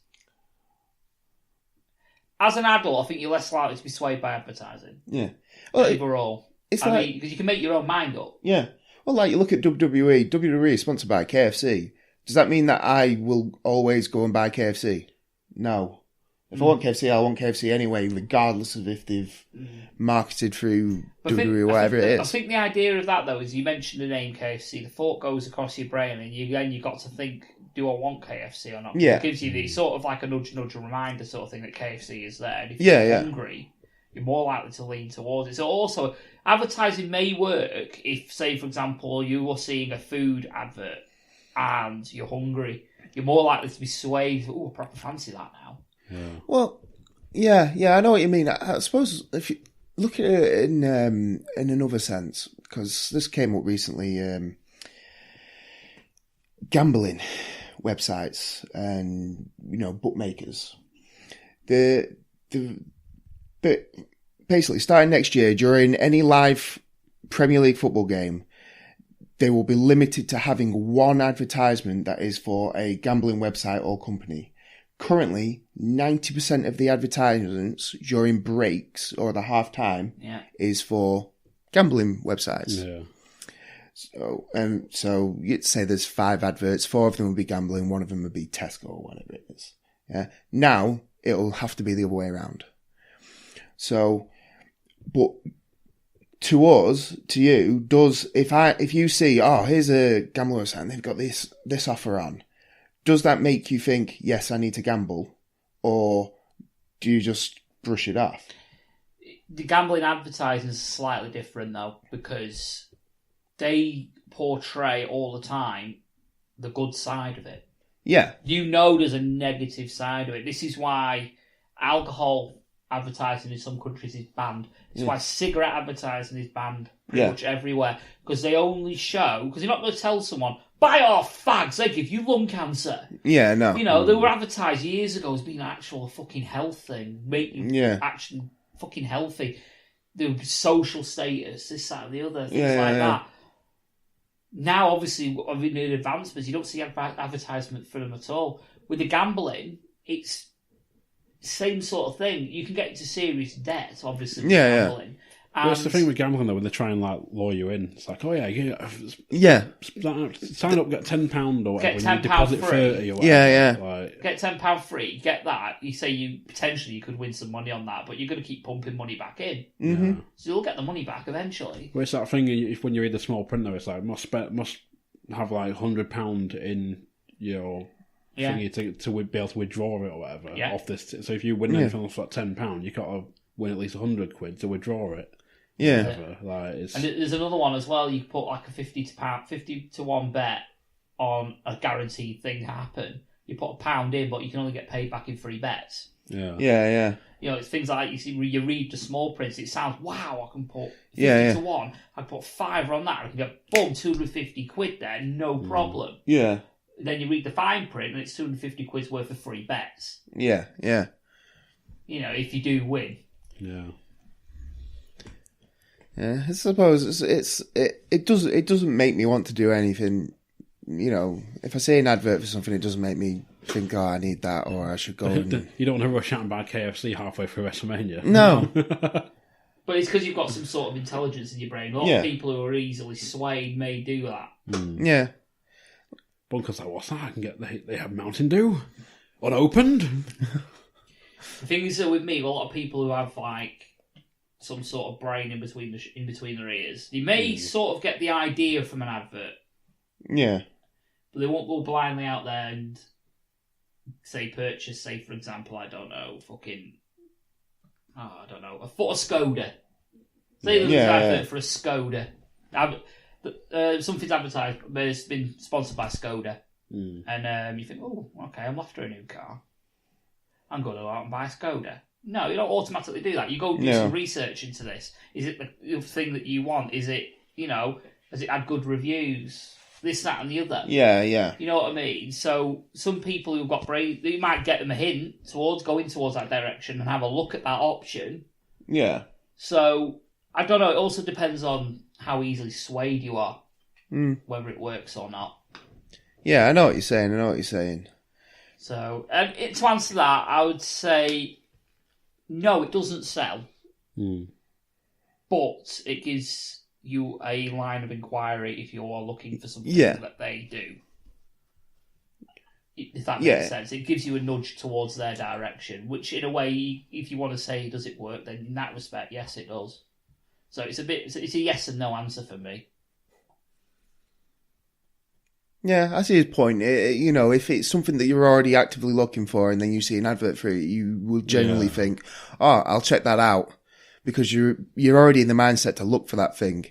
As an adult, I think you're less likely to be swayed by advertising. Yeah. Well, overall. It's because you can make your own mind up. Yeah. Well, like, you look at WWE. WWE is sponsored by KFC. Does that mean that I will always go and buy KFC? No. If I want KFC, I want KFC anyway, regardless of if they've marketed through WWE or whatever it is. I think the idea of that, though, is you mentioned the name KFC, the thought goes across your brain, and you got to think, do I want KFC or not? Yeah. It gives you the sort of like a nudge reminder sort of thing that KFC is there. And if you're hungry, you're more likely to lean towards it. So also, advertising may work if, say, for example, you were seeing a food advert and you're hungry. You're more likely to be swayed. Oh, I proper fancy that now. Yeah. Well, yeah, I know what you mean. I suppose if you look at it in another sense, because this came up recently, gambling websites and bookmakers. The basically starting next year, during any live Premier League football game, they will be limited to having one advertisement that is for a gambling website or company. Currently, 90% of the advertisements during breaks or the half time is for gambling websites. Yeah. So you'd say there's 5 adverts, 4 of them would be gambling, 1 of them would be Tesco or whatever it is. Yeah. Now it'll have to be the other way around. So, but to us, to you, if you see, here's a gambling website and they've got this offer on, does that make you think, yes, I need to gamble? Or do you just brush it off? The gambling advertising is slightly different, though, because they portray all the time the good side of it. Yeah. There's a negative side of it. This is why alcohol advertising in some countries is banned. It's why cigarette advertising is banned pretty much everywhere. Because they only show... Because you're not going to tell someone, buy off fags, they give you lung cancer. Yeah, no. They were advertised years ago as being an actual fucking health thing. Make you actually fucking healthy. The social status, this, that, and the other, things that. Now, obviously, with the advancements, you don't see advertisement for them at all. With the gambling, it's same sort of thing. You can get into serious debt, obviously, with gambling. Well, that's the thing with gambling, though, when they try and lure you in. It's like, sign up, get £10 or whatever. Get £10 deposit free. 30 or whatever. Yeah. Get £10 free. Get that. You say you could win some money on that, but you're going to keep pumping money back in. Mm-hmm. So you'll get the money back eventually. Well, it's that thing. If when you read the small print, though, it's like must have like £100 in your thingy to be able to withdraw it or whatever off this. So if you win anything off like £10, you got to win at least £100 to withdraw it. Yeah. And there's another one as well. You can put like a 50 to 1 bet on a guaranteed thing to happen. You put £1 in, but you can only get paid back in 3 bets. Yeah. It's things like you read the small print. It sounds, wow, I can put 50 to 1. I can put 5 on that. I can get, boom, 250 quid there, no problem. Yeah. Then you read the fine print, and it's 250 quid's worth of 3 bets. Yeah. If you do win. Yeah. Yeah, I suppose it doesn't make me want to do anything. If I see an advert for something, it doesn't make me think, I need that, or I should go. You don't want to rush out and buy KFC halfway through WrestleMania. No. But it's because you've got some sort of intelligence in your brain. A lot of people who are easily swayed may do that. Yeah. Bunker's like, what's that? I can get. They have Mountain Dew unopened. The thing is that with me, a lot of people who have like some sort of brain in between their ears, they may sort of get the idea from an advert. Yeah. But they won't go blindly out there and purchase, for example, I don't know, a Skoda. Say there's an advert for a Skoda. Something's advertised, but it's been sponsored by Skoda. And you think, oh, okay, I'm after a new car. I'm going to go out and buy a Skoda. No, you don't automatically do that. You go do some research into this. Is it the thing that you want? Is it, has it had good reviews? This, that, and the other. Yeah, yeah. You know what I mean? So some people who've got brain, you might get them a hint towards going towards that direction and have a look at that option. Yeah. So I don't know. It also depends on how easily swayed you are, whether it works or not. Yeah, I know what you're saying. So to answer that, I would say no, it doesn't sell, but it gives you a line of inquiry if you are looking for something that they do. If that makes sense, it gives you a nudge towards their direction. Which, in a way, if you want to say does it work, then in that respect, yes, it does. So it's a yes and no answer for me. Yeah, I see his point. If it's something that you're already actively looking for, and then you see an advert for it, you will generally think, "Oh, I'll check that out," because you're already in the mindset to look for that thing.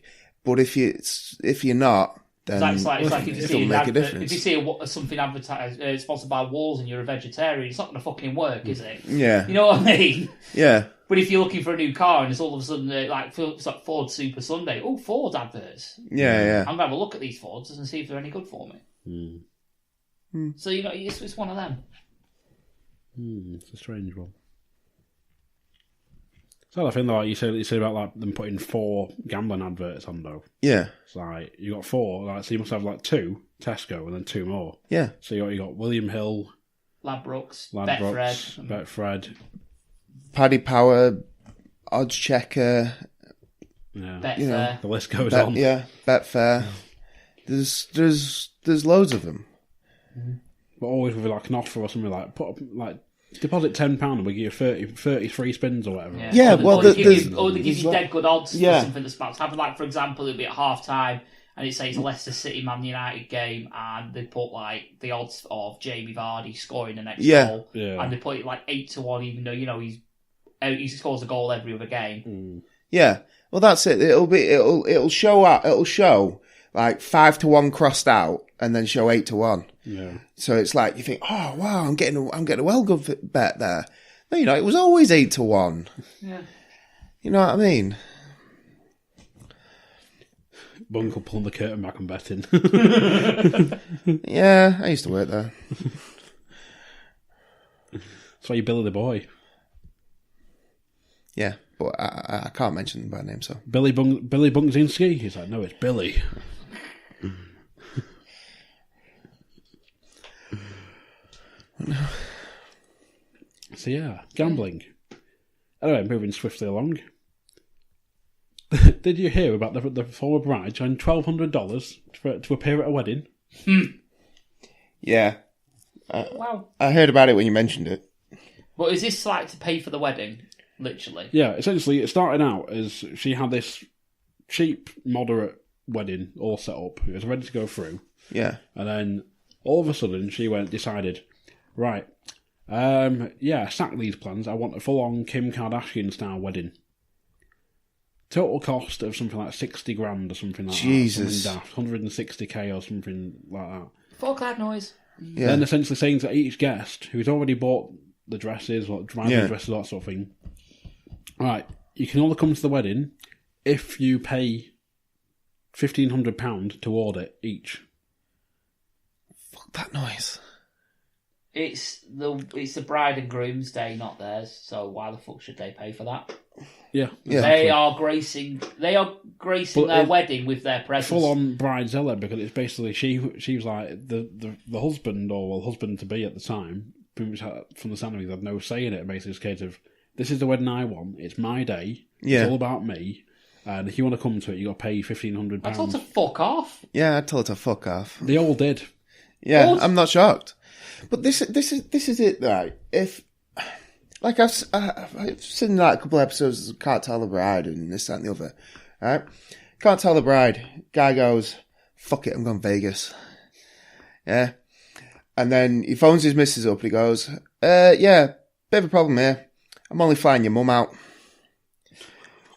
But if you're not, then it's like if you see make a difference. If you see something advertised sponsored by Walls and you're a vegetarian, it's not going to fucking work, is it? Yeah, you know what I mean? Yeah. But if you're looking for a new car and it's all of a sudden it's like Ford Super Sunday, Ford adverts. Yeah. I'm going to have a look at these Fords and see if they're any good for me. So it's one of them. It's a strange one. So I think like you said about like them putting 4 gambling adverts on though. Yeah. It's like you got 4, so you must have like 2 Tesco and then 2 more. Yeah. So you got William Hill, Ladbrokes, Betfred, Paddy Power, Odds Checker. Yeah. Betfair. The list goes on. Yeah, Betfair. There's loads of them. But always with like an offer or something like deposit £10 and we give you 30 free spins or whatever. Yeah, they give you dead good odds for something that's about to happen. Like for example, it'll be at half time and it says Leicester City Man United game and they put like the odds of Jamie Vardy scoring the next goal. Yeah. And they put it like 8-1 even though he scores a goal every other game. Yeah. Well that's it. It'll show like 5-1 crossed out and then show 8-1. Yeah. So it's like you think, oh wow, I'm getting a well good bet there. No, it was always 8-1. Yeah. You know what I mean? Bunkle pulling the curtain back on betting. Yeah, I used to work there. That's why you Billy the Boy. Yeah, but I can't mention them by name, so. Billy Bunkzinski? He's like, no, it's Billy. So yeah, gambling. Anyway, moving swiftly along. Did you hear about the former bride joined $1,200 to appear at a wedding? Yeah. Wow. I heard about it when you mentioned it. But is this like to pay for the wedding? Literally? Yeah, essentially it started out as she had this cheap, moderate wedding all set up. It was ready to go through. Yeah. And then all of a sudden she decided, right, sack these plans. I want a full-on Kim Kardashian style wedding. Total cost of something like 60 grand or something like Jesus. that. Something daft, 160k or something like that. Fuck that noise. Yeah. Then essentially saying to each guest who's already bought the dresses, dresses, that sort of thing. Right, you can only come to the wedding if you pay £1,500 toward it each. Fuck that noise. It's the bride and groom's day, not theirs. So why the fuck should they pay for that? Yeah. They are gracing their wedding with their presence. Full on bridezilla, because it's basically she was like the husband or husband to be at the time. Pretty much from the sound of it, had no say in it. Basically, it's a case of this is the wedding I want. It's my day. Yeah. It's all about me. And if you want to come to it, you got to pay £1,500. I told her to fuck off. Yeah, I told her to fuck off. They all did. Yeah, What? I'm not shocked. But this is it, right? If like I've seen like a couple of episodes of Can't Tell the Bride and this, that, and the other, right? Can't Tell the Bride. Guy goes, "Fuck it, I'm going Vegas." Yeah, and then he phones his missus up and he goes, "Yeah, bit of a problem here. I'm only flying your mum out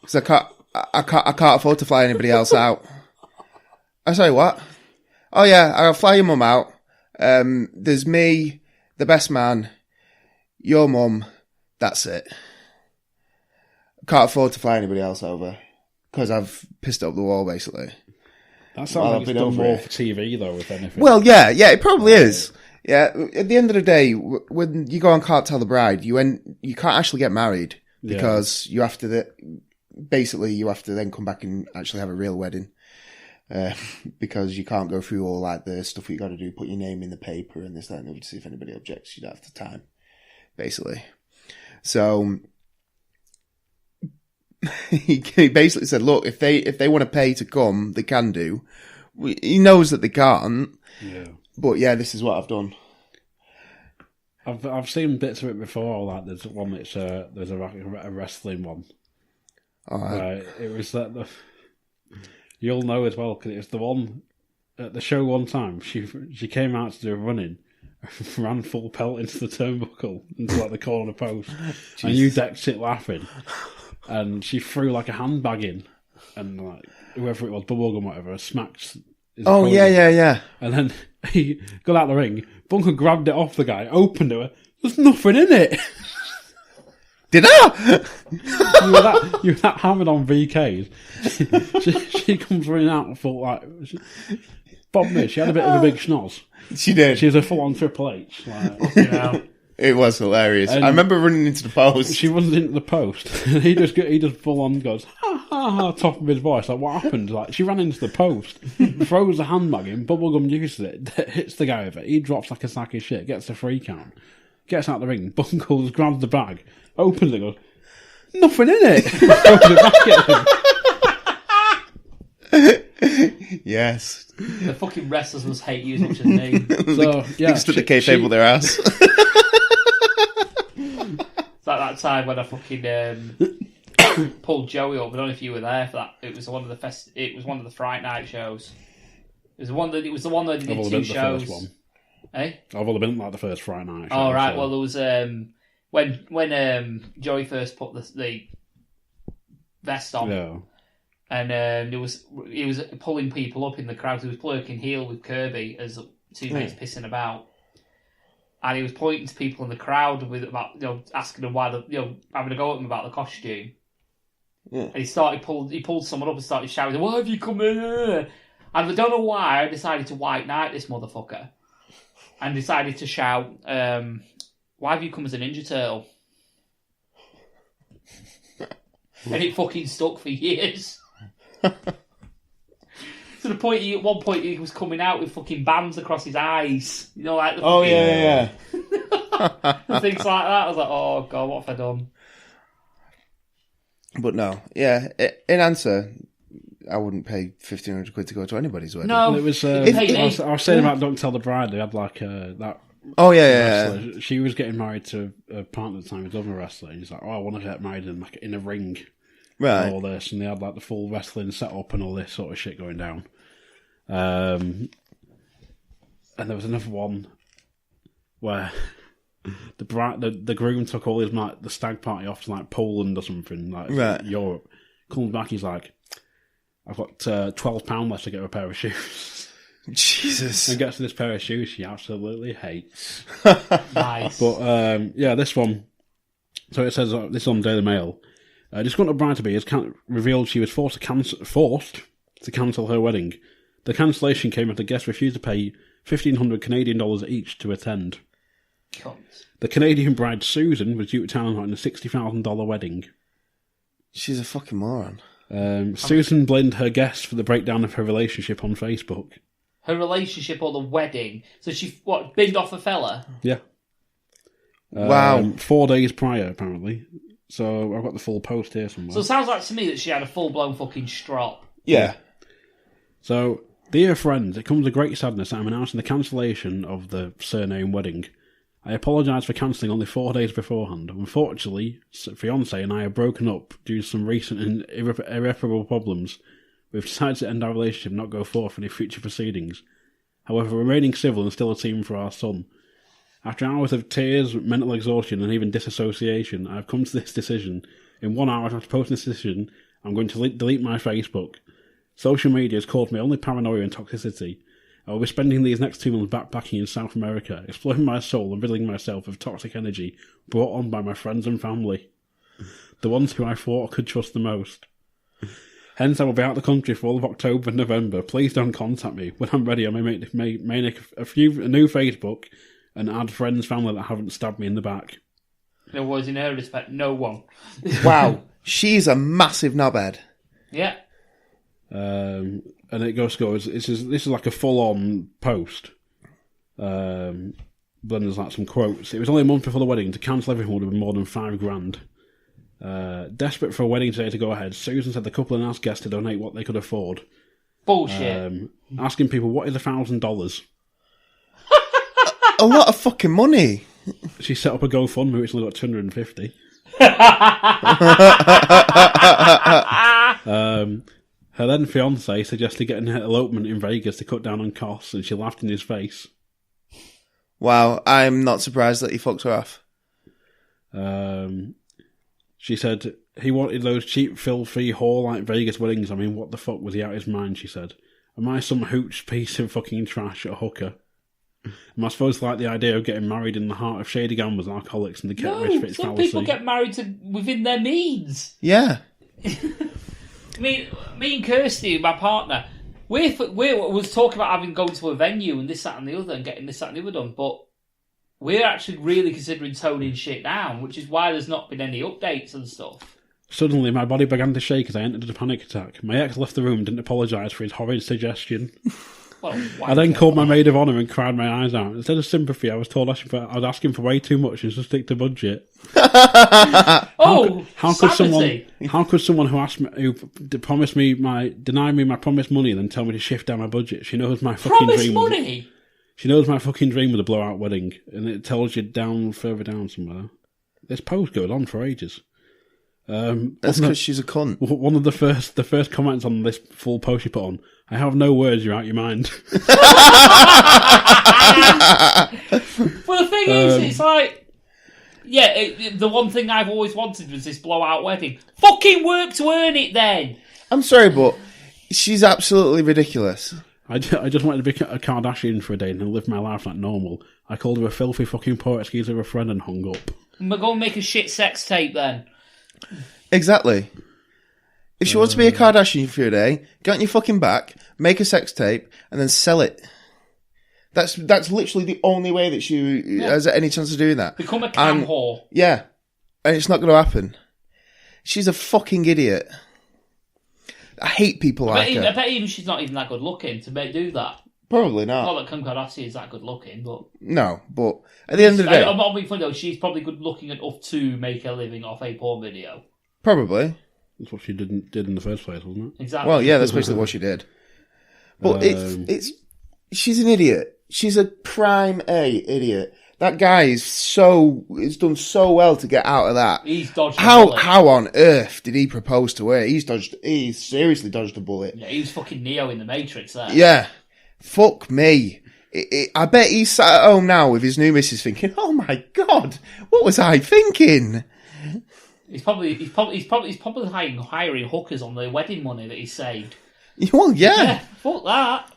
because I can't afford to fly anybody else out." I say, "What?" "Oh yeah, I'll fly your mum out. There's me, the best man, your mum. That's it. Can't afford to fly anybody else over because I've pissed up the wall, basically." That sounds Well, like I've it's been done over more it. for TV, though, if anything. Well, yeah, it probably is. Yeah, at the end of the day, when you go on Can't Tell the Bride, you can't actually get married because you have to you have to then come back and actually have a real wedding. Because you can't go through all like the stuff you got to do, put your name in the paper and this, that, and the other to see if anybody objects. You don't have the time, basically. So he basically said, "Look, if they want to pay to come, they can do." He knows that they can't, but yeah, this is what I've done. I've seen bits of it before. Like there's one that's there's a wrestling one. It was that you'll know as well because it was the one at the show one time. She came out to do a running, ran full pelt into the turnbuckle into like the corner post, and you decked it laughing. And she threw like a handbag in, and like whoever it was, bubblegum, whatever, smacked. His opponent. Yeah. And then he got out the ring. Bunker grabbed it off the guy, opened it. There's nothing in it. Did I? you were that hammered on VKs. She comes running out full like. Bob Miss, she had a bit of a big schnoz. She did. She was a full-on Triple H. Like, you know. It was hilarious. And I remember running into the post. She runs into the post. he just full on goes ha ha ha, top of his voice. Like, what happened? Like, she ran into the post, throws the handbag in, bubblegum uses it, hits the guy with it. He drops like a sack of shit, gets the free count, gets out the ring. Bunkles grabs the bag, opens it, goes nothing in it. Throws it back at him. Yes. The fucking wrestlers must hate you as much as me. So yeah, They stood the kayfabe with their ass. It's like that time when I fucking pulled Joey up. I don't know if you were there for that. It was one of the Fright Night shows. It was the one that did I've only two been shows. the first one. Eh? I've only been like the first Friday night. Oh right. Well, there was when Joey first put the vest on. Yeah. And he was pulling people up in the crowd. He was working heel with Kirby as two mates pissing about, and he was pointing to people in the crowd asking them why having a go at them about the costume. Yeah. And he pulled someone up and started shouting, "Why have you come in here?" And I don't know why I decided to white knight this motherfucker, and decided to shout, "Why have you come as a Ninja Turtle?" And it fucking stuck for years. To the point, at one point, he was coming out with fucking bands across his eyes. You know, like the Oh, fucking, yeah. things like that. I was like, oh god, what have I done? But no, yeah. In answer, I wouldn't pay £1,500 to go to anybody's wedding. No, It was. I was saying about Don't Tell the Bride. They had like that. Oh yeah. Wrestler. She was getting married to a partner at the time. Who's other wrestler. And he's like, "Oh, I want to get married in a ring." Right. And all this, and they had like the full wrestling setup and all this sort of shit going down. And there was another one where the groom took all his like the stag party off to like Poland or something, like Europe. Comes back, he's like, "I've got £12 left to get a pair of shoes." Jesus. And gets to this pair of shoes she absolutely hates. Nice. But yeah, this one. So it says this is on Daily Mail. Disgruntled bride-to-be has revealed she was forced to cancel her wedding. The cancellation came after guests refused to pay $1,500 Canadian each to attend. Cunts. The Canadian bride Susan was due to town on a $60,000 wedding. She's a fucking moron. Susan blamed her guests for the breakdown of her relationship on Facebook. Her relationship or the wedding? So she binned off a fella? Yeah. Wow. 4 days prior, apparently. So I've got the full post here somewhere. So it sounds like to me that she had a full-blown fucking strop. Yeah. So, dear friends, it comes with great sadness that I'm announcing the cancellation of the surname wedding. I apologise for cancelling only 4 days beforehand. Unfortunately, fiancé and I have broken up due to some recent and irreparable problems. We've decided to end our relationship and not go forward for any future proceedings. However, remaining civil and still a team for our son. After hours of tears, mental exhaustion and even disassociation, I have come to this decision. In 1 hour after posting this decision, I'm going to delete my Facebook. Social media has caused me only paranoia and toxicity. I will be spending these next 2 months backpacking in South America, exploring my soul and riddling myself of toxic energy brought on by my friends and family. The ones who I thought I could trust the most. Hence, I will be out of the country for all of October and November. Please don't contact me. When I'm ready, I may make a new Facebook and add friends, family that haven't stabbed me in the back. There was, in her respect, no one. Wow. She's a massive knobhead. Yeah. And it goes, this is like a full-on post. Then there's like some quotes. It was only a month before the wedding. To cancel everything would have been more than $5,000. Desperate for a wedding today to go ahead, Susan said the couple and asked guests to donate what they could afford. Bullshit. Asking people, what is $1,000? A lot of fucking money. She set up a GoFundMe, which only got 250. Her then fiancé suggested getting an elopement in Vegas to cut down on costs, and she laughed in his face. Wow, I'm not surprised that he fucked her off. She said he wanted those cheap, filthy, whore-like Vegas weddings. I mean, what the fuck was he out of his mind, she said. Am I some hooch piece of fucking trash, a hooker? Am I supposed to like the idea of getting married in the heart of shady gamblers and alcoholics and the get-rich-rich some fallacy? people get married within their means. Yeah. I mean, me and Kirsty, my partner, we was talking about going to a venue and this, that and the other and getting this, that and the other done, but we're actually really considering toning shit down, which is why there's not been any updates and stuff. Suddenly, my body began to shake as I entered a panic attack. My ex left the room and didn't apologise for his horrid suggestion. I then called my maid of honour and cried my eyes out. Instead of sympathy, I was asking for way too much and to stick to budget. How could someone who promised me deny me my promised money and then tell me to shift down my budget? She knows my fucking promised dream. Money. She knows my fucking dream was a blowout wedding, and it tells you further down somewhere. This post goes on for ages. That's because she's a cunt. One of the first comments on this full post she put on, I have no words, you're out your mind. Well, the thing is, it's like, the one thing I've always wanted was this blowout wedding. Fucking work to earn it then! I'm sorry, but she's absolutely ridiculous. I just wanted to be a Kardashian for a day and then live my life like normal. I called her a filthy fucking poor excuse of a friend and hung up. We're going to make a shit sex tape then. Exactly. If she wants to be a Kardashian for a day, get on your fucking back, make a sex tape, and then sell it. That's literally the only way that she has any chance of doing that. Become a cam whore. Yeah. And it's not going to happen. She's a fucking idiot. I hate people like her. I bet even she's not even that good looking to do that. Probably not. Not that Kim Kardashian is that good looking, but... No, but at the end of the day... I'm not being funny though, she's probably good looking enough to make a living off a porn video. Probably. That's what she did in the first place, wasn't it? Exactly. Well, yeah, that's basically what she did. But she's an idiot. She's a prime A idiot. That guy is done so well to get out of that. He's dodged a bullet. How on earth did he propose to her? He's seriously dodged a bullet. Yeah, he was fucking Neo in the Matrix there. Yeah. Fuck me. I bet he's sat at home now with his new missus thinking, oh my God, what was I thinking? He's probably hiring hookers on the wedding money that he saved. Well, yeah. Fuck that.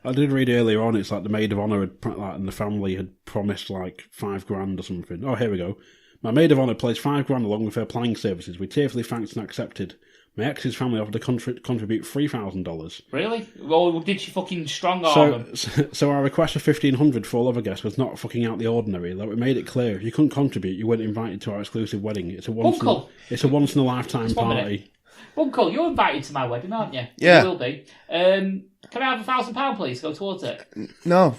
I did read earlier on, it's like the maid of honour and the family had promised like $5,000 or something. Oh, here we go. My maid of honour placed $5,000 along with her planning services. We tearfully thanked and accepted. My ex's family offered to contribute $3,000. Really? Well, did she fucking strong arm them? So our request for $1,500 for all other guests was not fucking out the ordinary. Though we made it clear if you couldn't contribute, you weren't invited to our exclusive wedding. It's a once in a lifetime party. Uncle, you're invited to my wedding, aren't you? Yeah. You will be. Can I have £1,000, please? Go towards it. No.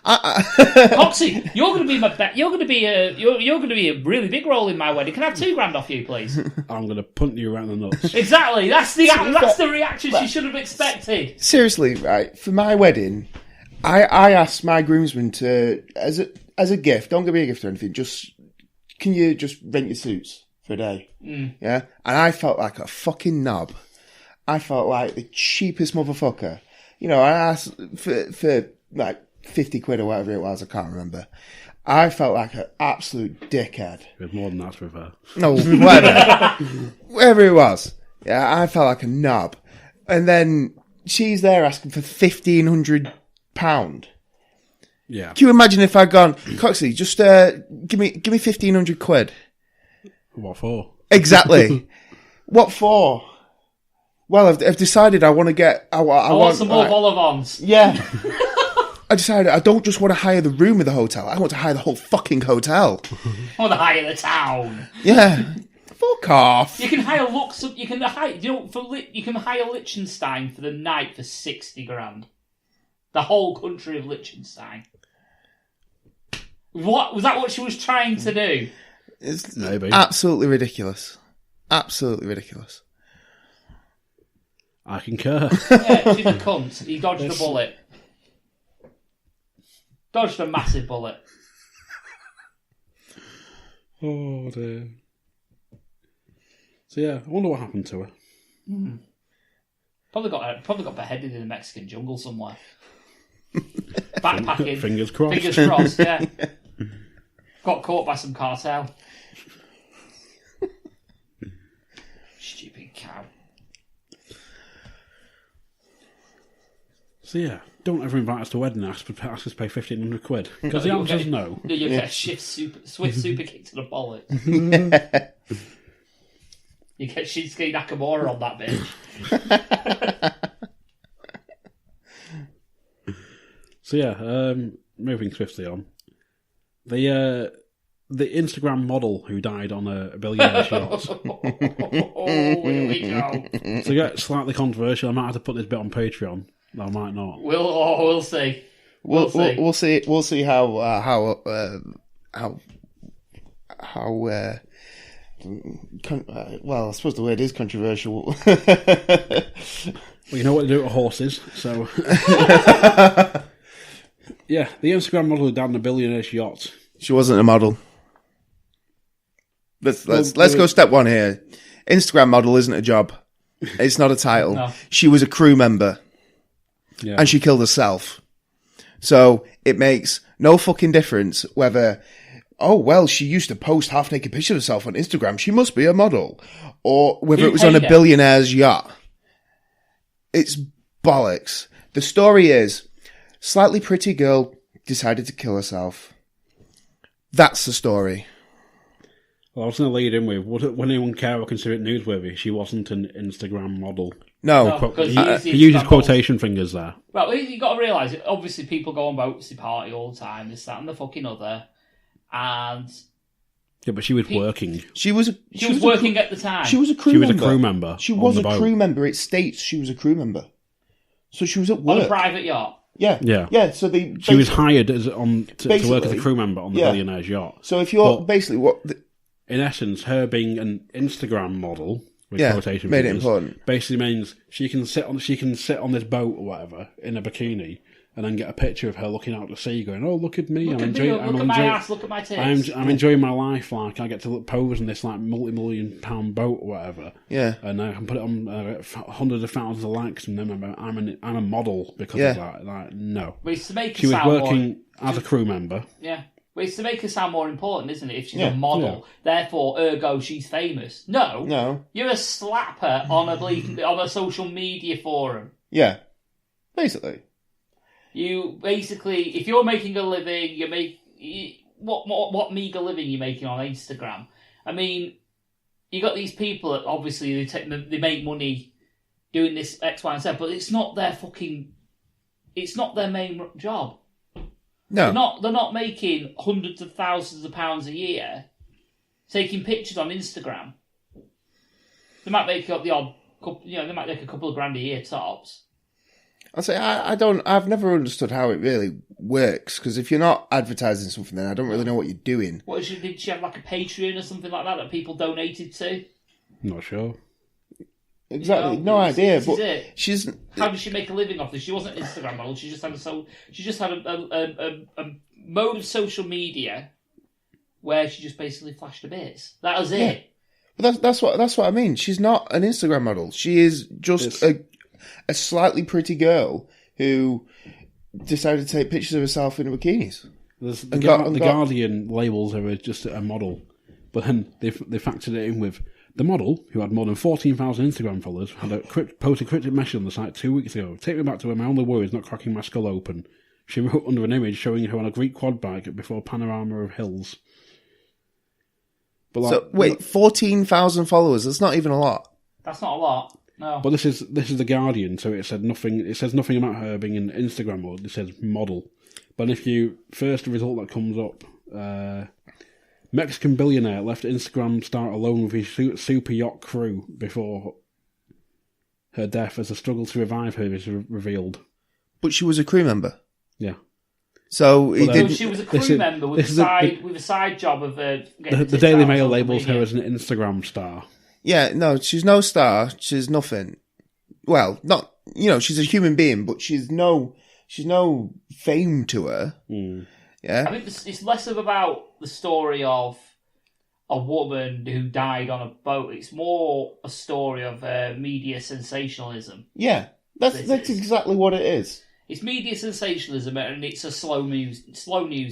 Coxie, you're going to be you're going to be a really big role in my wedding. Can I have $2,000 off you, please? I'm going to punt you around the nuts. Exactly. That's the reaction she should have expected. Seriously, right? For my wedding, I asked my groomsmen to, as a gift, don't give me a gift or anything, can you just rent your suits for a day? Yeah? And I felt like a fucking knob. I felt like the cheapest motherfucker. You know, I asked for like 50 quid or whatever it was, I can't remember. I felt like an absolute dickhead. It was more than that with her. No, whatever it was. Yeah, I felt like a knob. And then she's there asking for £1,500. Yeah. Can you imagine if I'd gone, Coxie, just give me 1,500 quid? What for? Exactly. What for? Well, I've decided I want to get... I want some more vol-au-vents. Yeah. I decided I don't just want to hire the room of the hotel. I want to hire the whole fucking hotel. I want to hire the town. Yeah. Fuck off. You can hire you can hire Liechtenstein for the night for 60 grand. The whole country of Liechtenstein. What was that? What she was trying to do? It's Maybe. absolutely ridiculous. Absolutely ridiculous. I concur. Yeah, she's a cunt. He dodged a bullet. Dodged a massive bullet. Oh dear. So yeah, I wonder what happened to her. Probably got beheaded in the Mexican jungle somewhere. Backpacking. Fingers crossed. Fingers crossed, yeah. Got caught by some cartel. Stupid cow. So yeah, don't ever invite us to a wedding and ask us to pay 1,500 quid. Because the answer is no. You get a swift super kick to the bollock. You get Shinsuke Nakamura on that bitch. So yeah, moving swiftly on. The Instagram model who died on a billionaire's yacht. Oh, here we go. To get slightly controversial, I might have to put this bit on Patreon. I might not. We'll see. We'll see. We'll see how well, I suppose the word is controversial. Well, you know what to do to horses, so yeah, the Instagram model who died on a billionaire's yacht. She wasn't a model. Let's go step one here. Instagram model isn't a job. It's not a title. No. She was a crew member. Yeah. And she killed herself. So it makes no fucking difference whether, oh, well, she used to post half-naked pictures of herself on Instagram. She must be a model. Or whether it was on a billionaire's yacht. It's bollocks. The story is, slightly pretty girl decided to kill herself. That's the story. Well, I was going to lead in with, would anyone care or consider it newsworthy? She wasn't an Instagram model. No. He uses quotation fingers there. Well, you got to realise, obviously people go on boats to party all the time, this, that and the fucking other. And... Yeah, but she was working. She was working at the time. She was a crew member. She was a crew member. It states she was a crew member. So she was at work. On a private yacht. Yeah. Yeah, so she was hired to work as a crew member on the billionaire's yacht. So if you're in essence, her being an Instagram model with quotation made fingers, it important. basically means she can sit on this boat or whatever in a bikini and then get a picture of her looking out to sea, going, "Oh, look at me! Look at my ass! Look at my tits! I'm enjoying my life. Like I get to pose in this like multi-million-pound boat or whatever. Yeah, and I can put it on hundreds of thousands of likes, and then I'm a model because of that. Like no, but it's to make she was working as a crew member. Yeah. But it's to make her sound more important, isn't it? If she's a model, therefore, ergo, she's famous. No. You're a slapper on a social media forum. Yeah. Basically. If you're making a living, what meager living you're making on Instagram? I mean, you got these people that obviously they make money doing this X, Y, and Z, but it's not their main job. No. They're not making hundreds of thousands of pounds a year taking pictures on Instagram. They might make up the odd couple, they might make a couple of grand a year tops. I'll say I've never understood how it really works, because if you're not advertising something, then I don't really know what you're doing. Did she have like a Patreon or something like that people donated to? Not sure. Exactly, no idea. But she's how did she make a living off this? She wasn't an Instagram model. She just had a mode of social media where she just basically flashed her bits. That was it. But that's what I mean. She's not an Instagram model. She is just a slightly pretty girl who decided to take pictures of herself in bikinis. The Guardian labels her as just a model, but then they factored it in with the model, who had more than 14,000 Instagram followers, had posted cryptic message on the site 2 weeks ago. Take me back to when my only worry is not cracking my skull open. She wrote under an image showing her on a Greek quad bike before a panorama of hills. But 14,000 followers, that's not even a lot. That's not a lot, no. But this is the Guardian, so it said nothing. It says nothing about her being an Instagram model. It says model. But if you first result that comes up, Mexican billionaire left Instagram star alone with his super yacht crew before her death as a struggle to revive her is revealed. But she was a crew member. Yeah. So she was a crew member with a side job of the Daily Mail labels her as an Instagram star. Yeah, no, she's no star. She's nothing. Well, not she's a human being, but she's no fame to her. Mm. Yeah, I think it's less about the story of a woman who died on a boat. It's more a story of media sensationalism. Yeah, that's exactly what it is. It's media sensationalism, and it's a slow news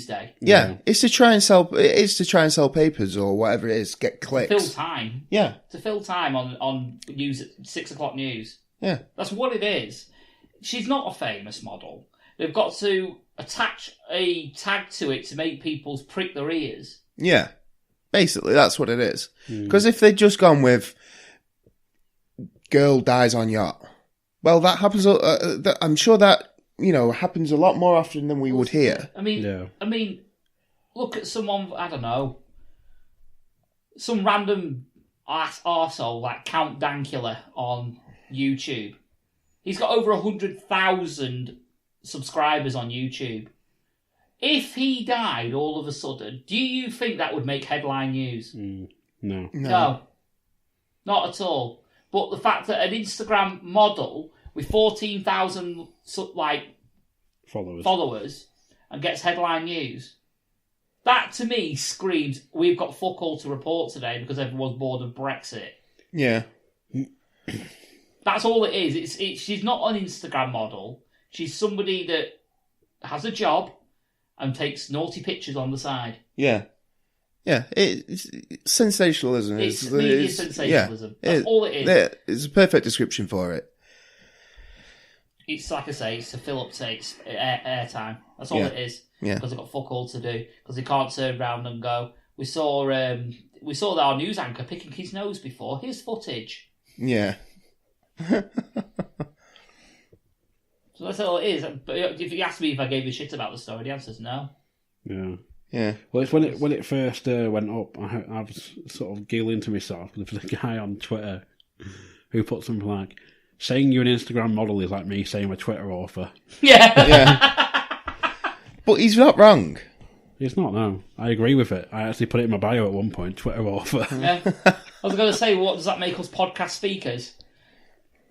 day. Yeah, it's to try and sell. It's to try and sell papers or whatever it is. Get clicks. To fill time. Yeah. To fill time on news at 6 o'clock news. Yeah. That's what it is. She's not a famous model. They've got to attach a tag to it to make people prick their ears. Yeah. Basically, that's what it is. Because if they'd just gone with girl dies on yacht, well, that happens. I'm sure that happens a lot more often than we would hear. I mean, look at someone, I don't know, some random arsehole like Count Dankula on YouTube. He's got over 100,000 subscribers on YouTube. If he died all of a sudden, do you think that would make headline news? No. No. Not at all. But the fact that an Instagram model with 14,000 followers and gets headline news, that to me screams, we've got fuck all to report today because everyone's bored of Brexit. Yeah. That's all it is. She's not an Instagram model. She's somebody that has a job and takes naughty pictures on the side. Yeah. Yeah, it's sensationalism. It's media sensationalism. That's all it is. It's a perfect description for it. It's like I say, it's to fill up airtime. That's all it is. Yeah. Because they've got fuck all to do. Because they can't turn around and go, we saw our news anchor picking his nose before. Here's footage. Yeah. So that's all it is. But if you ask me if I gave a shit about the story, the answer is no. Yeah. Yeah. Well, it's when it first went up, I was sort of giggling to myself. There was a guy on Twitter who put something like, saying you're an Instagram model is like me saying I'm a Twitter author. Yeah. Yeah. But he's not wrong. It's not, no. I agree with it. I actually put it in my bio at one point, Twitter author. Yeah. I was going to say, what does that make us podcast speakers?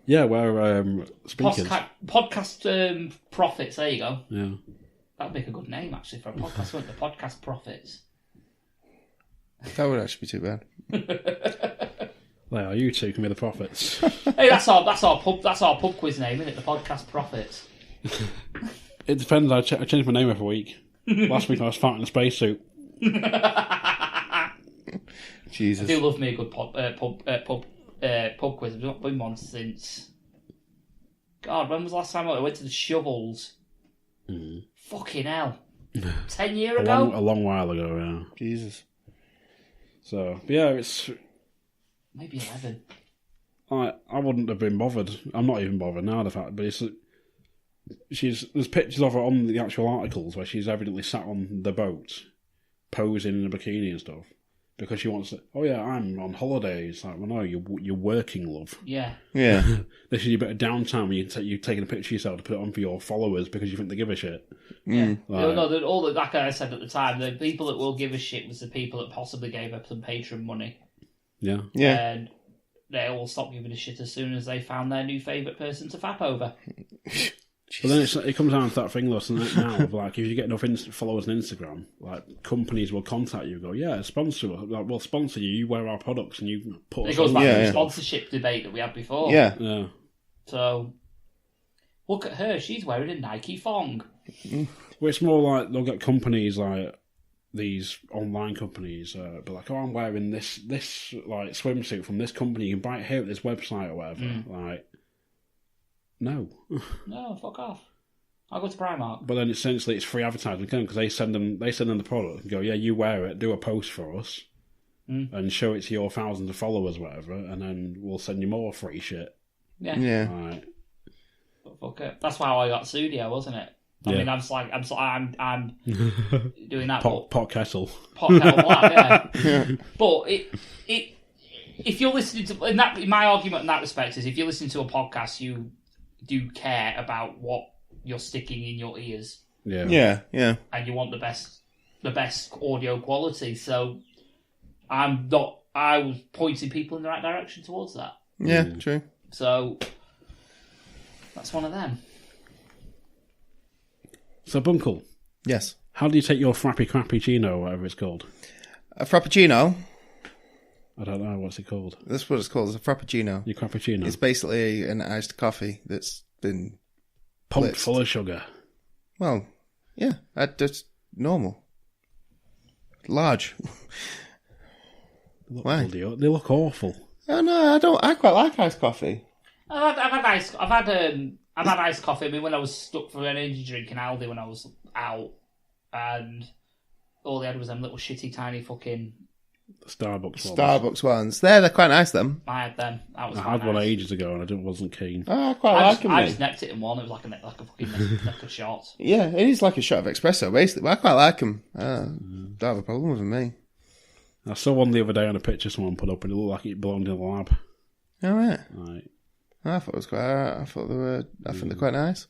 Yeah, we're speakers. Podcast prophets, there you go. Yeah. That'd make a good name, actually, for a podcast, wouldn't it? The Podcast Prophets. That would actually be too bad. Well, you two can be the prophets. Hey, that's our pub quiz name, isn't it? The Podcast Prophets. It depends. I change my name every week. Last week I was fat in a spacesuit. Jesus. I do love me a good pub quiz. I've not been one since... God, when was the last time I went to the Shovels? Fucking hell. 10 years ago? A long while ago, yeah. Jesus. So, yeah, it's... Maybe 11. I wouldn't have been bothered. I'm not even bothered now, the fact, but it's... There's pictures of her on the actual articles where she's evidently sat on the boat, posing in a bikini and stuff. because she wants to. Oh yeah, I'm on holidays. Like, well, no, you're working, love. Yeah. Yeah. This is your bit of downtime when you're taking a picture of yourself to put it on for your followers because you think they give a shit. Yeah. Like, Like I said at the time, the people that will give a shit was the people that possibly gave up some Patreon money. Yeah. Yeah. And they all stopped giving a shit as soon as they found their new favourite person to fap over. But then it comes down to that thing, though, now of like, if you get enough followers on Instagram, like, companies will contact you and go, yeah, sponsor us. Like, we'll sponsor you, you wear our products, and you put us It goes back on. to the sponsorship debate that we had before. Yeah. Yeah. So, look at her, she's wearing a Nike thong. Well, it's more like they'll get companies like these online companies, but like, oh, I'm wearing this like swimsuit from this company. You can buy it here at this website or whatever. Like, no. No, fuck off. I'll go to Primark. But then essentially it's free advertising again because they send them the product and go, yeah, you wear it, do a post for us, and show it to your thousands of followers, whatever, and then we'll send you more free shit. Yeah. Yeah. Right. But fuck it. That's how I got Studio, wasn't it? I mean, I'm doing that. pot kettle. Pot kettle black, yeah. But if you're listening to, my argument in that respect is, if you're listening to a podcast, you do care about what you're sticking in your ears. Yeah. Yeah. Yeah. And you want the best audio quality. So I was pointing people in the right direction towards that. Yeah. True. So that's one of them. So, Bunkle. Yes. How do you take your frappy crappuccino, whatever it's called? A frappuccino. I don't know, what's it called? That's what it's called. It's a frappuccino. Your crappuccino? It's basically an iced coffee that's been pumped blitzed. full of sugar. Well, yeah, that's normal. Large. Why? They look awful. Oh no, I don't. I quite like iced coffee. I've had iced coffee. I mean, when I was stuck for an energy drink in Aldi when I was out, and all they had was them little shitty tiny fucking Starbucks ones. They're quite nice. Them. I had them. I had one ages ago and I wasn't keen. Oh, I quite like them. I just necked it in one. It was like a fucking neck of shot. Yeah, it is like a shot of espresso basically. But I quite like them. Don't have a problem with them, me. I saw one the other day on a picture someone put up and it looked like it belonged in a lab. All right. Right. I thought it was quite. I thought they were. I think they're quite nice.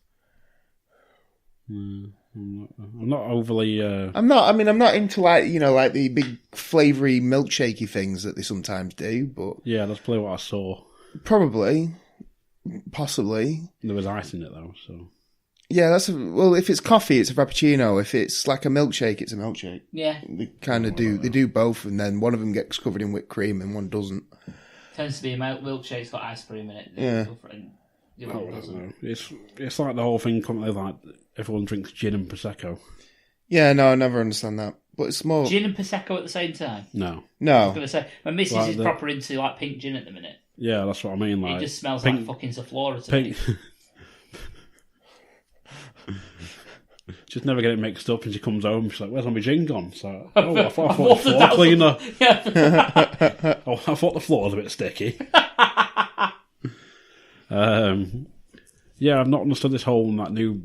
I'm not overly. I'm not. I mean, I'm not into like the big flavoury milkshakey things that they sometimes do. But yeah, that's probably what I saw. Probably, possibly. There was ice in it though, so. Yeah, well. If it's coffee, it's a frappuccino. If it's like a milkshake, it's a milkshake. Yeah. They kind of do. They do both, and then one of them gets covered in whipped cream, and one doesn't. Tends to be a milkshake's got ice cream in it. Yeah. It's like the whole thing. Like everyone drinks gin and prosecco. Yeah, no, I never understand that. But it's more gin and prosecco at the same time. No. I was going to say my missus like is proper into like pink gin at the minute. Yeah, that's what I mean. Like it just smells like fucking Zaflora to me. Just never get it mixed up, and she comes home. She's like, "Where's my gin gone?" So, I thought the floor cleaner. Yeah. I thought the floor was a bit sticky. Yeah, I've not understood this whole new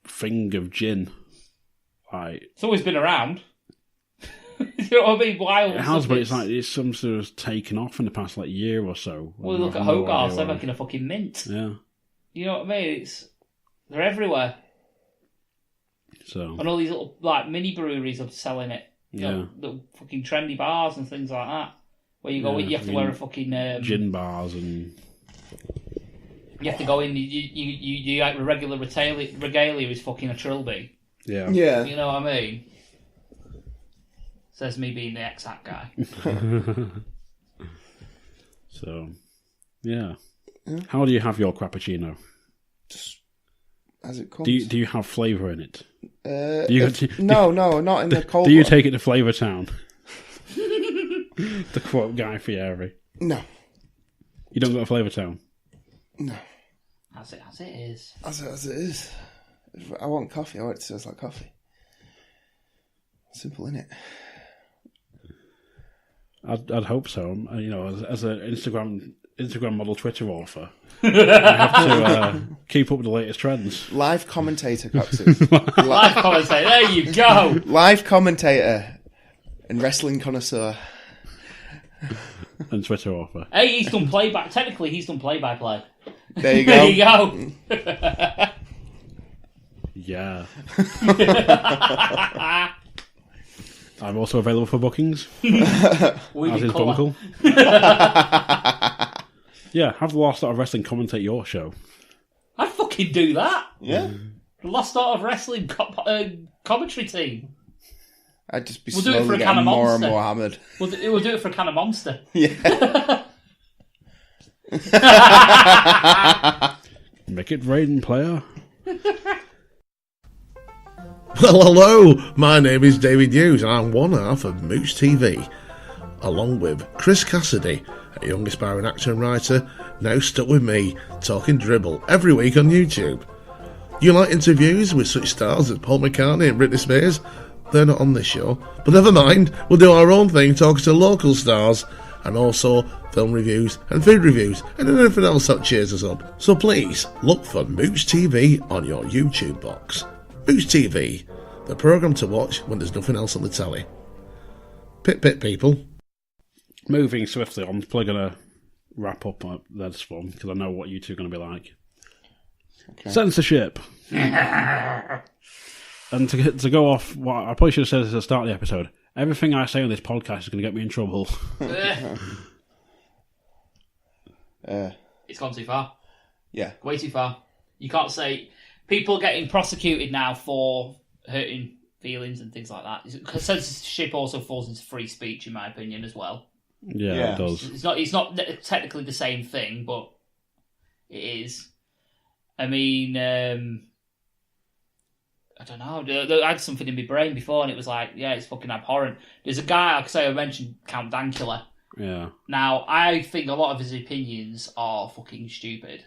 thing of gin. Like, it's always been around. You know what I mean? Wild. It has, but it's some sort of taken off in the past year or so. Well, look at Hogarth; they're making a fucking mint. Yeah. You know what I mean? They're everywhere. So. And all these little mini breweries are selling it. You know, little fucking trendy bars and things like that. Where you go in, you have to wear a fucking gin bars and you have to go in. You like the regular regalia is fucking a trilby. Yeah. You know what I mean? Says me being the ex-hat guy. So, yeah. How do you have your crappuccino? Just as it comes. Do you have flavour in it? No, not in the cold. Do you take it to Flavour Town? To quote Guy Fieri. No. You don't go to Flavour Town? No. As it is. As it is. If I want coffee, I want it to taste like coffee. Simple, innit? I'd hope so. As an Instagram model Twitter author, I have to keep up with the latest trends. Live commentator, Coxie. Live commentator, there you go. Live commentator and wrestling connoisseur. and Twitter author. Hey, he's done play-by. Technically, he's done play-by-play. There you go. There you go. Yeah. I'm also available for bookings. As is Bunkle. Yeah, have the Lost Art of Wrestling commentate your show. I'd fucking do that. Yeah. The Lost Art of Wrestling commentary team. I'd just be We'll do it for slowly a can getting of more and Monster. more hammered. We'll do it for a can of Monster. Yeah. Make it rain, player. Well, hello, my name is David Hughes and I'm one half of Moose TV, along with Chris Cassidy, a young aspiring actor and writer, now stuck with me, talking dribble every week on YouTube. You like interviews with such stars as Paul McCartney and Britney Spears? They're not on this show, but never mind, we'll do our own thing talking to local stars, and also film reviews and food reviews, and anything else that cheers us up. So please, look for Moose TV on your YouTube box. Moose TV, the programme to watch when there's nothing else on the telly. Pit people. Moving swiftly on, probably going to wrap up this one, because I know what you two are going to be like. Okay. Censorship. And to go off, what I probably should have said this at the start of the episode, everything I say on this podcast is going to get me in trouble. It's gone too far. Yeah. Way too far. You can't say... People getting prosecuted now for hurting feelings and things like that. Because censorship also falls into free speech, in my opinion, as well. Yeah, it does. It's not technically the same thing, but it is. I mean, I don't know. I had something in my brain before, and it was like, yeah, it's fucking abhorrent. There's a guy, like I say, I mentioned Count Dankula. Yeah. Now, I think a lot of his opinions are fucking stupid.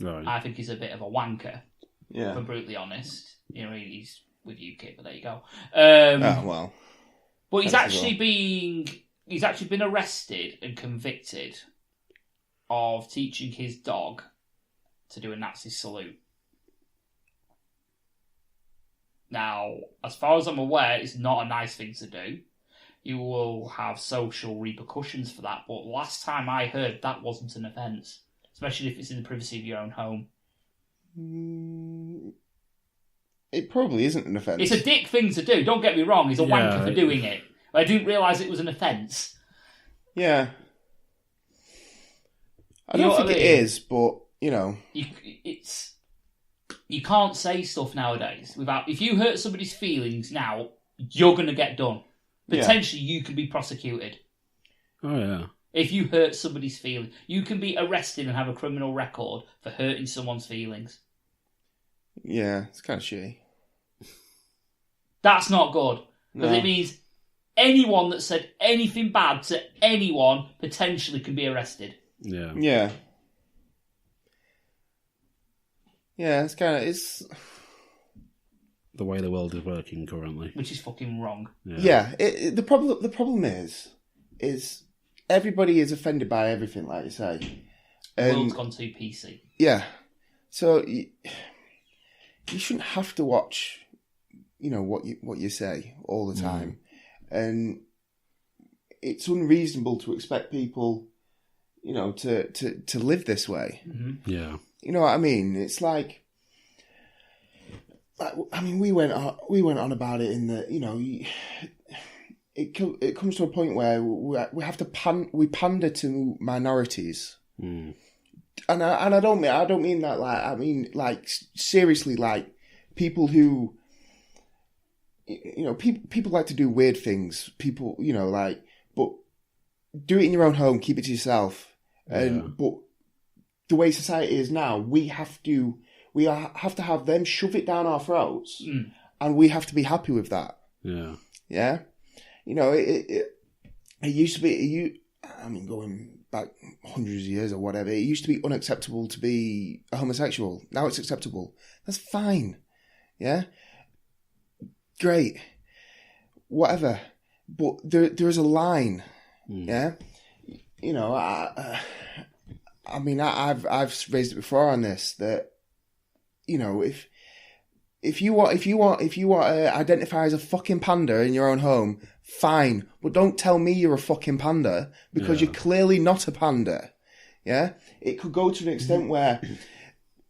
Right. I think he's a bit of a wanker. Yeah. If I'm brutally honest. You know, he's with you, kid, but there you go. Well. But he's actually been arrested and convicted of teaching his dog to do a Nazi salute. Now, as far as I'm aware, it's not a nice thing to do. You will have social repercussions for that, but last time I heard, that wasn't an offence. Especially if it's in the privacy of your own home. It probably isn't an offence. It's a dick thing to do, don't get me wrong. He's a wanker for doing it. But I didn't realise it was an offence. Yeah. I don't think it is, but, you know. You can't say stuff nowadays without... If you hurt somebody's feelings now, you're going to get done. Potentially, you can be prosecuted. Oh, yeah. If you hurt somebody's feelings, you can be arrested and have a criminal record for hurting someone's feelings. Yeah, it's kind of shitty. That's not good. Because it means anyone that said anything bad to anyone potentially can be arrested. Yeah. Yeah. Yeah, it's the way the world is working currently. Which is fucking wrong. Yeah, the problem is everybody is offended by everything, like you say. The world's gone too PC. Yeah. So you shouldn't have to watch, you know, what you say all the time. And it's unreasonable to expect people, you know, to live this way. Mm-hmm. Yeah. You know what I mean? It's like I mean, we went on about it in the, you know, it comes to a point where we have to pander to minorities, and I don't mean that like, I mean like seriously, like people who, you know, people like to do weird things. People, you know, like, but do it in your own home, keep it to yourself. But the way society is now, we have to have them shove it down our throats, and we have to be happy with that. Yeah. Yeah. You know, it used to be, I mean, going back hundreds of years or whatever, it used to be unacceptable to be a homosexual. Now it's acceptable. That's fine. Yeah. Great. Whatever. But there is a line. Yeah. You know, I mean, I've raised it before on this, that, you know, if you want to identify as a fucking panda in your own home, fine. But don't tell me you're a fucking panda, because you're clearly not a panda. Yeah? It could go to an extent where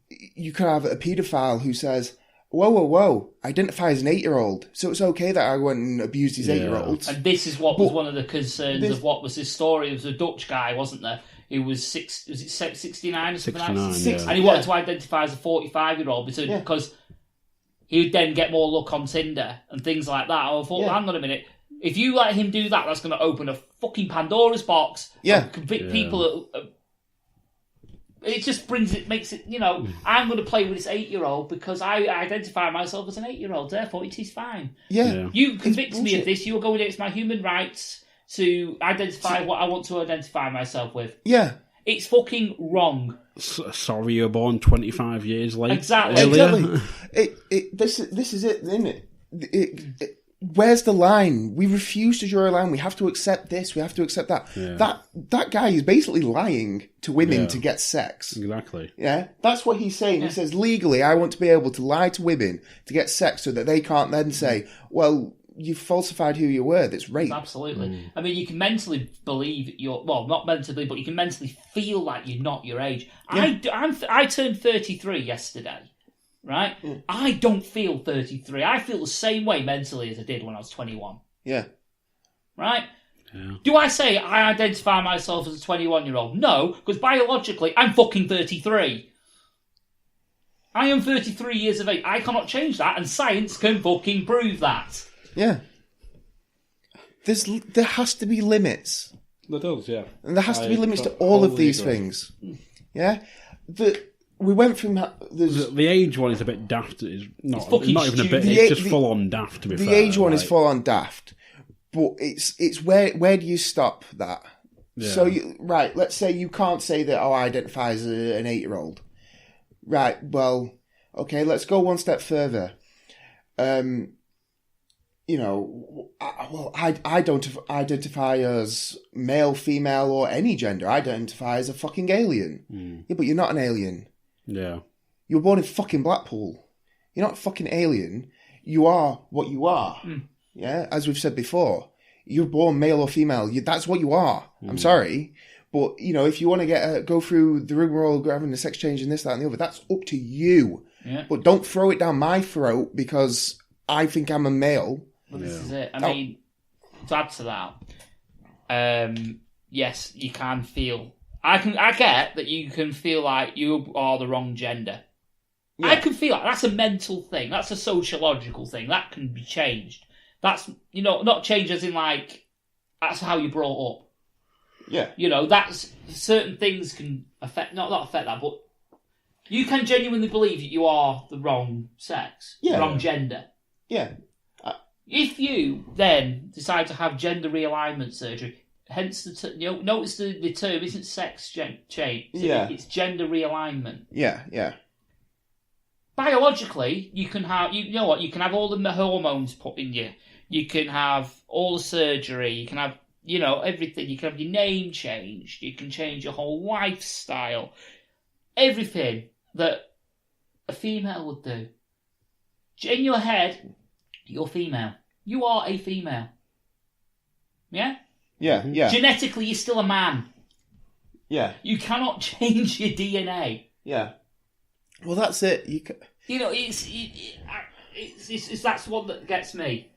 you could have a paedophile who says, whoa, identify as an 8-year-old. So it's okay that I went and abused his 8-year-olds. And this is what was one of the concerns of what was his story. There was a Dutch guy, wasn't there? He was 69 or something like that? 69, And he wanted to identify as a 45-year-old because he would then get more luck on Tinder and things like that. I thought, hang on a minute. If you let him do that, that's going to open a fucking Pandora's box. Yeah. Convict people. It just makes it, I'm going to play with this 8-year-old because I identify myself as an 8-year-old, therefore it is fine. Yeah. You convict me of this, you are going against my human rights to identify what I want to identify myself with. Yeah. It's fucking wrong. Sorry you're born 25 years late. Exactly. This is it, isn't it? Where's the line? We refuse to draw a line. We have to accept this. We have to accept that. Yeah. That guy is basically lying to women to get sex. Exactly. Yeah, that's what he's saying. He says, legally, I want to be able to lie to women to get sex so that they can't then say, well, you falsified who you were. That's rape. Absolutely. I mean, you can mentally believe not mentally, but you can mentally feel like you're not your age. Yeah. I turned 33 yesterday. Right? I don't feel 33. I feel the same way mentally as I did when I was 21. Yeah. Right? Yeah. Do I say I identify myself as a 21-year-old? No, because biologically, I'm fucking 33. I am 33 years of age. I cannot change that, and science can fucking prove that. Yeah. There has to be limits. There does, yeah. And there has to be limits to all of these things. Yeah? We went from the age one is a bit daft. It's not even a bit. It's it's just full on daft. To be fair, the age one is full on daft, but it's where do you stop that? Yeah. So let's say you can't say that. I identify as an 8-year-old. Right. Well, okay. Let's go one step further. I don't identify as male, female, or any gender. I identify as a fucking alien. Yeah, but you're not an alien. Yeah. You were born in fucking Blackpool. You're not a fucking alien. You are what you are. Yeah, as we've said before. You're born male or female. That's what you are. I'm sorry. But, if you want to go through the rigmarole, having a sex change and this, that, and the other, that's up to you. Yeah. But don't throw it down my throat because I think I'm a male. Well, this is it. I mean, to add to that, yes, you can feel... I get that you can feel like you are the wrong gender. Yeah. I can feel like that's a mental thing. That's a sociological thing. That can be changed. That's, not changed as in like, that's how you're brought up. Yeah. That's, certain things can affect, not affect that, but you can genuinely believe that you are the wrong sex, the wrong gender. Yeah. If you then decide to have gender realignment surgery, hence notice the term isn't sex change. It's gender realignment. Yeah. Biologically, you can have you can have all the hormones put in you. You can have all the surgery. You can have everything. You can have your name changed. You can change your whole lifestyle. Everything that a female would do. In your head, you're female. You are a female. Yeah? Yeah. Genetically, you're still a man. Yeah. You cannot change your DNA. Yeah. Well, that's it. It's that's one that gets me.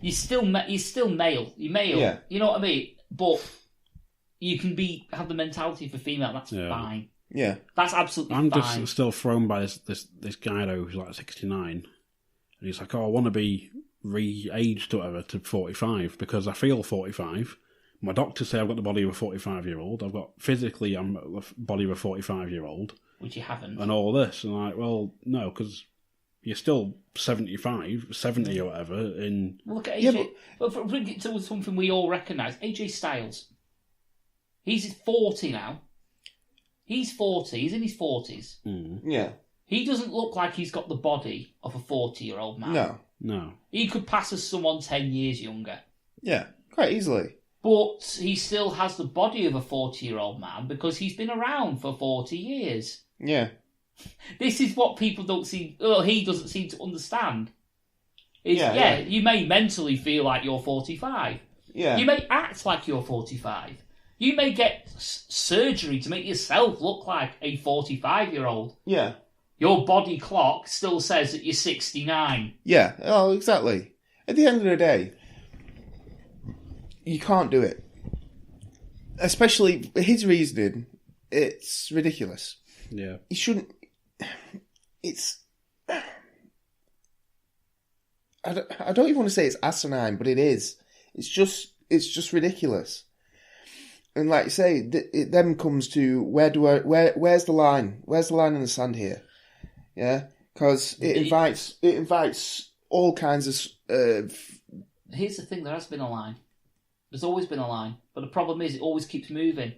You're still male. You're male. Yeah. You know what I mean? But you can have the mentality for female. That's fine. Yeah. That's absolutely fine. I'm just still thrown by this guy though who's like 69, and he's like, I want to be re-aged or whatever to 45 because I feel 45. My doctors say I've got the body of a 45-year-old. I'm the body of a 45-year-old. Which you haven't. And all this. And I'm like, well, no, because you're still 75, 70 or whatever. Look at AJ. But bring it to something we all recognise. AJ Styles. He's 40 now. He's 40. He's in his 40s. Yeah. He doesn't look like he's got the body of a 40-year-old man. No. He could pass as someone 10 years younger. Yeah, quite easily. But he still has the body of a 40-year-old man because he's been around for 40 years. Yeah. This is what people don't seem... Well, he doesn't seem to understand. You may mentally feel like you're 45. Yeah. You may act like you're 45. You may get surgery to make yourself look like a 45-year-old. Yeah. Your body clock still says that you're 69. Yeah. Oh, exactly. At the end of the day, you can't do it. Especially his reasoning, it's ridiculous. Yeah. You shouldn't... I don't even want to say it's asinine, but it is. It's just ridiculous. And like you say, it then comes to where's the line? Where's the line in the sand here? Yeah, because it invites all kinds of. Here's the thing: there has been a line. There's always been a line, but the problem is it always keeps moving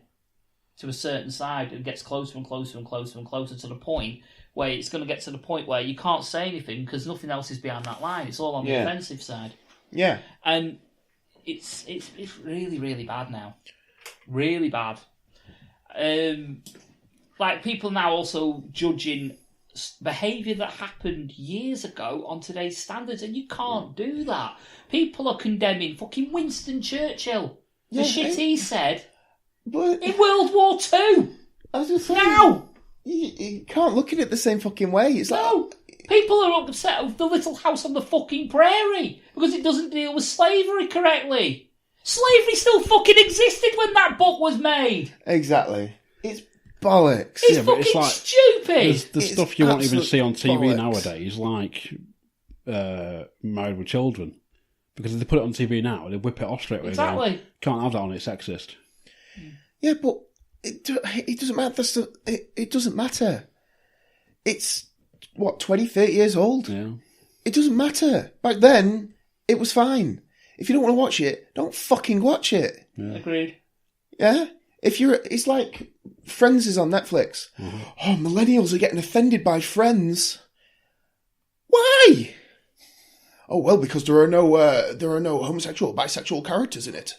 to a certain side and gets closer and closer and closer and closer to the point where it's going to get to the point where you can't say anything because nothing else is behind that line. It's all on the offensive side. Yeah, and it's really, really bad now. Really bad. Like people now also judging behaviour that happened years ago on today's standards, and you can't do that. People are condemning fucking Winston Churchill. The shit he said in World War II. I was just saying, now you can't look at it the same fucking way. It's like people are upset with the Little House on the fucking Prairie because it doesn't deal with slavery correctly. Slavery still fucking existed when that book was made. Exactly. It's bollocks. It's fucking stupid. The stuff you won't even see on TV bollocks. nowadays, like Married with Children. Because if they put it on TV now, they whip it off straight away. Exactly. Can't have that on, it's sexist. Yeah, but it doesn't matter. It doesn't matter. It's, 20, 30 years old? Yeah. It doesn't matter. Back then, it was fine. If you don't want to watch it, don't fucking watch it. Yeah. Agreed. Yeah? It's like Friends is on Netflix. Mm-hmm. Oh, millennials are getting offended by Friends. Why? Oh, well, because there are no homosexual, bisexual characters in it.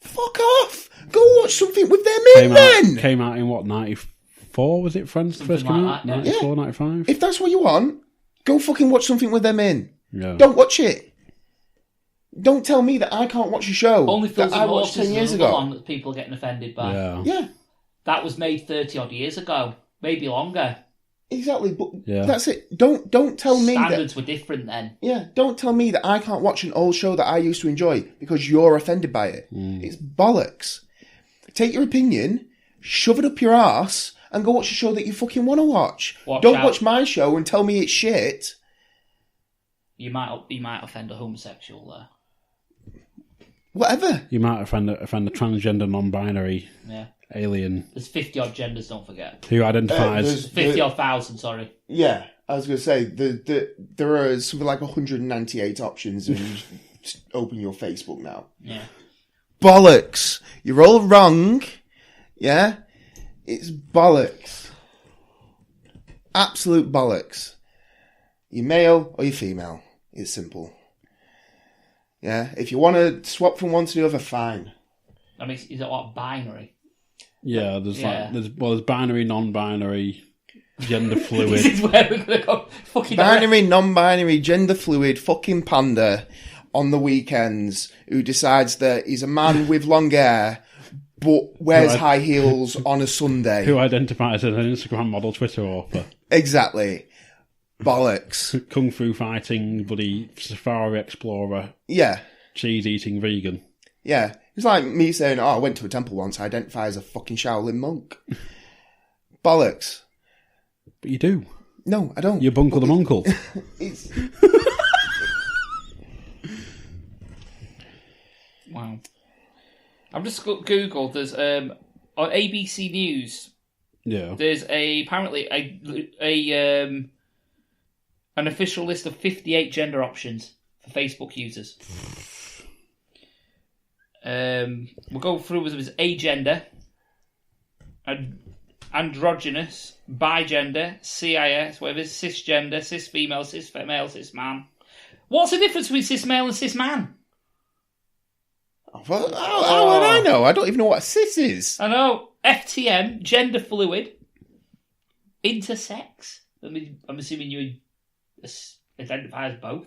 Fuck off! Go watch something with them in then! Came out in, 94, was it, Friends Something first came like out? that, 94, 95? If that's what you want, go fucking watch something with them in. Yeah. Don't watch it. Don't tell me that I can't watch a show Only that I watched 10 years ago. One that people are getting offended by. Yeah. Yeah, That was made 30 odd years ago, maybe longer. exactly. But Yeah. that's it. Don't tell me that. Standards were different then. Yeah, don't tell me that I can't watch an old show that I used to enjoy because you're offended by it. It's bollocks. Take your opinion, shove it up your arse, and go watch a show that you fucking want to watch. Don't watch my show and tell me it's shit. You might offend a homosexual there. Whatever. You might offend a transgender, non-binary Yeah. alien There's 50 odd genders, don't forget. who identifies... there's- 50 odd thousand, sorry. Yeah, I was going to say, there are something like 198 options when you just open your Facebook now. Yeah. Bollocks. You're all wrong. Yeah? It's bollocks. Absolute bollocks. You're male or you're female. It's simple. Yeah? If you want to swap from one to the other, fine. I mean, is it what, binary? Yeah, there's Yeah. there's binary, non-binary, gender fluid. This is where we're going to go. Fucking Binary, non-binary, gender fluid, fucking panda on the weekends who decides that he's a man with long hair but wears Right. high heels on a Sunday. Who identifies as an Instagram model, Twitter author. Exactly. Bollocks. Kung fu fighting, bloody safari explorer, Yeah. cheese eating vegan. Yeah. It's like me saying, I went to a temple once, I identify as a fucking Shaolin monk. Bollocks. But you do. No, I don't. You're Bunkle the Munkle. It's... Wow. I've just googled. There's on ABC News. Yeah. There's apparently an official list of 58 gender options for Facebook users. We'll go through as agender, androgynous, bigender, CIS, whatever, cisgender, cis female, cis male, cis man. What's the difference between cis male and cis man? How would I know? I don't even know what a cis is. I know. FTM, gender fluid, intersex. I mean, I'm assuming you identify as both.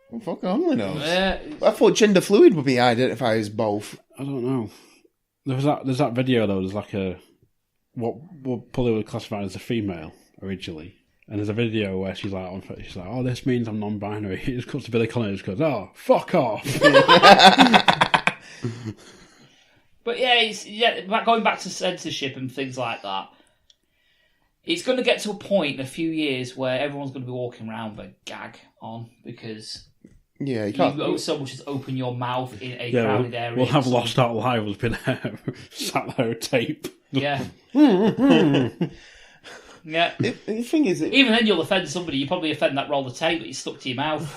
Well, fuck only knows. Yeah. I thought gender fluid would be identified as both. I don't know. There's that video though. There's like what probably would classify as a female originally, and there's a video where she's like, oh, this means I'm non-binary. It just comes to Billy Connolly and just goes, oh, fuck off. But going back to censorship and things like that, it's going to get to a point in a few years where everyone's going to be walking around with a gag on because you can't. You so much as open your mouth in a crowded area. We'll have lost our lives been sat there with tape. Yeah. Yeah. The thing is, even then you'll offend somebody. You probably offend that roll of tape that you stuck to your mouth.